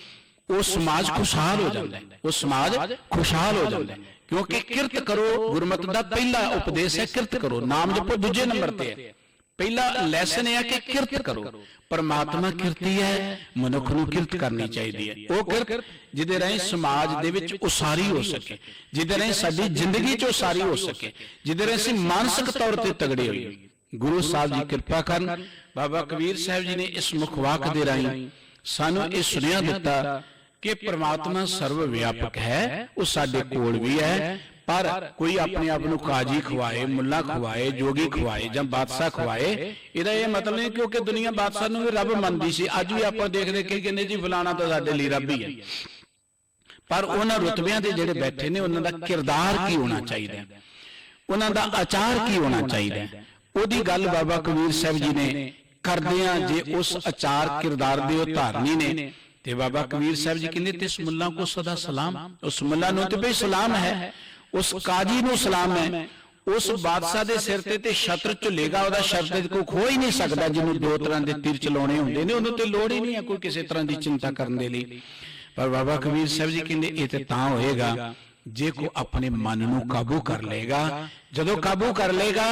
ਉਹ ਸਮਾਜ ਖੁਸ਼ਹਾਲ ਹੋ ਜਾਂਦਾ ਹੈ, ਉਹ ਸਮਾਜ ਖੁਸ਼ਹਾਲ ਹੋ ਜਾਂਦਾ ਹੈ। ਕਿਉਂਕਿ ਕਿਰਤ ਕਰੋ ਗੁਰਮਤਿ ਦਾ ਪਹਿਲਾ ਉਪਦੇਸ਼ ਹੈ, ਕਿਰਤ ਕਰੋ। ਨਾਮ ਜਪੋ ਦੂਜੇ ਨੰਬਰ ਤੇ ਹੈ। ਪਹਿਲਾ ਲੈਸਨ ਇਹ ਹੈ ਕਿ ਕਿਰਤ ਕਰੋ। ਪਰਮਾਤਮਾ ਕਿਰਤੀ ਹੈ, ਮਨੁੱਖ ਨੂੰ ਕਿਰਤ ਕਰਨੀ ਚਾਹੀਦੀ ਹੈ। ਉਹ ਕਿਰਤ ਜਿਹਦੇ ਰਾਹੀਂ ਸਮਾਜ ਦੇ ਵਿੱਚ ਉਸਾਰੀ ਹੋ ਸਕੇ, ਜਿਹਦੇ ਰਾਹੀਂ ਸਾਡੀ ਜ਼ਿੰਦਗੀ 'ਚ ਉਸਾਰੀ ਹੋ ਸਕੇ, ਜਿਹਦੇ ਰਾਹੀਂ ਅਸੀਂ ਮਾਨਸਿਕ ਤੌਰ ਤੇ ਤਗੜੇ ਹੋਈਏ। ਗੁਰੂ ਸਾਹਿਬ ਜੀ ਕਿਰਪਾ ਕਰਨ। ਬਾਬਾ ਕਬੀਰ ਸਾਹਿਬ ਜੀ ਨੇ ਇਸ ਮੁੱਖ ਵਾਕ ਦੇ ਰਾਹੀਂ ਸਾਨੂੰ ਇਹ ਸੁਨੇਹਾ ਦਿੱਤਾ ਕਿ ਪ੍ਰਮਾਤਮਾ ਸਰਵ ਵਿਆਪਕ ਹੈ, ਉਹ ਸਾਡੇ ਕੋਲ ਵੀ ਹੈ। ਪਰ ਕੋਈ ਆਪਣੇ ਆਪ ਨੂੰ ਕਾਜੀ ਖਵਾਏ, ਮੁੱਲਾ ਖਵਾਏ, ਜੋਗੀ ਖਵਾਏ ਜਾਂ ਬਾਦਸ਼ਾਹ ਖਵਾਏ, ਇਹਦਾ ਇਹ ਮਤਲਬ ਨਹੀਂ। ਕਿਉਂਕਿ ਦੁਨੀਆ ਬਾਦਸ਼ਾਹ ਨੂੰ ਵੀ ਰੱਬ ਮੰਨਦੀ ਸੀ। ਅੱਜ ਵੀ ਆਪਾਂ ਦੇਖਦੇ ਕਿ ਕਹਿੰਦੇ ਜੀ ਫਲਾਣਾ ਤਾਂ ਸਾਡੇ ਲਈ ਰੱਬ ਹੀ ਹੈ। ਪਰ ਉਹਨਾਂ ਰੁਤਬਿਆਂ ਦੇ ਜਿਹੜੇ ਬੈਠੇ ਨੇ ਉਹਨਾਂ ਦਾ ਕਿਰਦਾਰ ਕੀ ਹੋਣਾ ਚਾਹੀਦਾ, ਉਹਨਾਂ ਦਾ ਆਚਾਰ ਕੀ ਹੋਣਾ ਚਾਹੀਦਾ, ਉਹਦੀ ਗੱਲ ਬਾਬਾ ਕਬੀਰ ਸਾਹਿਬ ਜੀ ਨੇ ਕਰਦੇ ਆ। ਜੇ ਉਸ ਆਚਾਰ ਕਿਰਦਾਰ ਦੇ ਉਹ ਧਾਰਨੀ ਨੇ ਤੇ ਬਾਬਾ ਕਬੀਰ ਸਾਹਿਬ ਜੀ ਕਹਿੰਦੇ ਤਿਸ ਮੁੱਲਾ ਕੋ ਸਦਾ ਸਲਾਮ। ਉਸ ਮੁੱਲਾ ਨੂੰ ਤੇ ਬਈ ਸਲਾਮ ਹੈ, ਉਸ ਕਾਜੀ ਨੂੰ ਸਲਾਮ ਹੈ, ਉਸ ਬਾਦਸ਼ਾਹ ਦੇ ਸਿਰ ਤੇ ਛਤਰ ਝੁੱਲੇਗਾ, ਉਹਦਾ ਸ਼ਬਦ ਕੋਈ ਖੋ ਹੀ ਨਹੀਂ ਸਕਦਾ। ਜਿਹਨੂੰ ਦੋ ਤਰ੍ਹਾਂ ਦੇ ਤੀਰ ਚਲਾਉਣੇ ਹੁੰਦੇ ਨੇ ਉਹਨੂੰ ਤੇ ਲੋੜ ਹੀ ਨਹੀਂ ਹੈ ਕੋਈ ਕਿਸੇ ਤਰ੍ਹਾਂ ਦੀ ਚਿੰਤਾ ਕਰਨ ਦੇ ਲਈ। ਪਰ ਬਾਬਾ ਕਬੀਰ ਸਾਹਿਬ ਜੀ ਕਹਿੰਦੇ ਇਹ ਤੇ ਤਾਂ ਹੋਏਗਾ ਜੇ ਕੋ ਆਪਣੇ ਮਨ ਨੂੰ ਕਾਬੂ ਕਰ ਲਏਗਾ। ਜਦੋਂ ਕਾਬੂ ਕਰ ਲਏਗਾ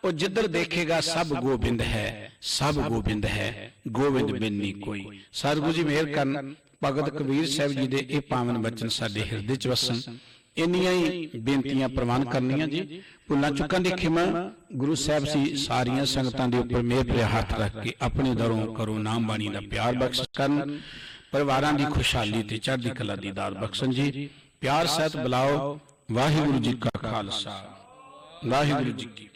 ਉਹ ਜਿੱਧਰ ਦੇਖੇਗਾ ਸਭ ਗੋਬਿੰਦ ਹੈ, ਸਭ ਗੋਬਿੰਦ ਹੈ, ਗੋਬਿੰਦ ਬਿਨ ਨਹੀਂ ਕੋਈ। ਸਤਿਗੁਰੂ ਜੀ ਮਿਹਰ ਕਰਨ। ਭਗਤ ਕਬੀਰ ਸਾਹਿਬ ਜੀ ਦੇ ਇਹ ਪਾਵਨ ਬਚਨ ਸਾਡੇ ਹਿਰਦੇ 'ਚ ਵਸਣ। ਇੰਨੀਆਂ ਹੀ ਬੇਨਤੀਆਂ ਪ੍ਰਵਾਨ ਕਰਨੀਆਂ ਜੀ। ਭੁੱਲਾਂ ਚੁੱਕਾਂ ਦੀ ਖਿਮਾ ਗੁਰੂ ਸਾਹਿਬ ਸੀ ਸਾਰੀਆਂ ਸੰਗਤਾਂ ਦੇ ਉੱਪਰ ਮਿਹਰ ਭਰਿਆ ਹੱਥ ਰੱਖ ਕੇ ਆਪਣੇ ਦਰੋਂ ਕਰੋ ਨਾਮ ਬਾਣੀ ਦਾ ਪਿਆਰ ਬਖਸ਼ ਕਰਨ। ਪਰਿਵਾਰਾਂ ਦੀ ਖੁਸ਼ਹਾਲੀ ਤੇ ਚੜ੍ਹਦੀ ਕਲਾ ਦੀ ਦਾਤ ਬਖਸ਼ਣ ਜੀ। ਪਿਆਰ ਸਹਿਤ ਬੁਲਾਓ। ਵਾਹਿਗੁਰੂ ਜੀ ਕਾ ਖਾਲਸਾ, ਵਾਹਿਗੁਰੂ ਜੀ ਕੀ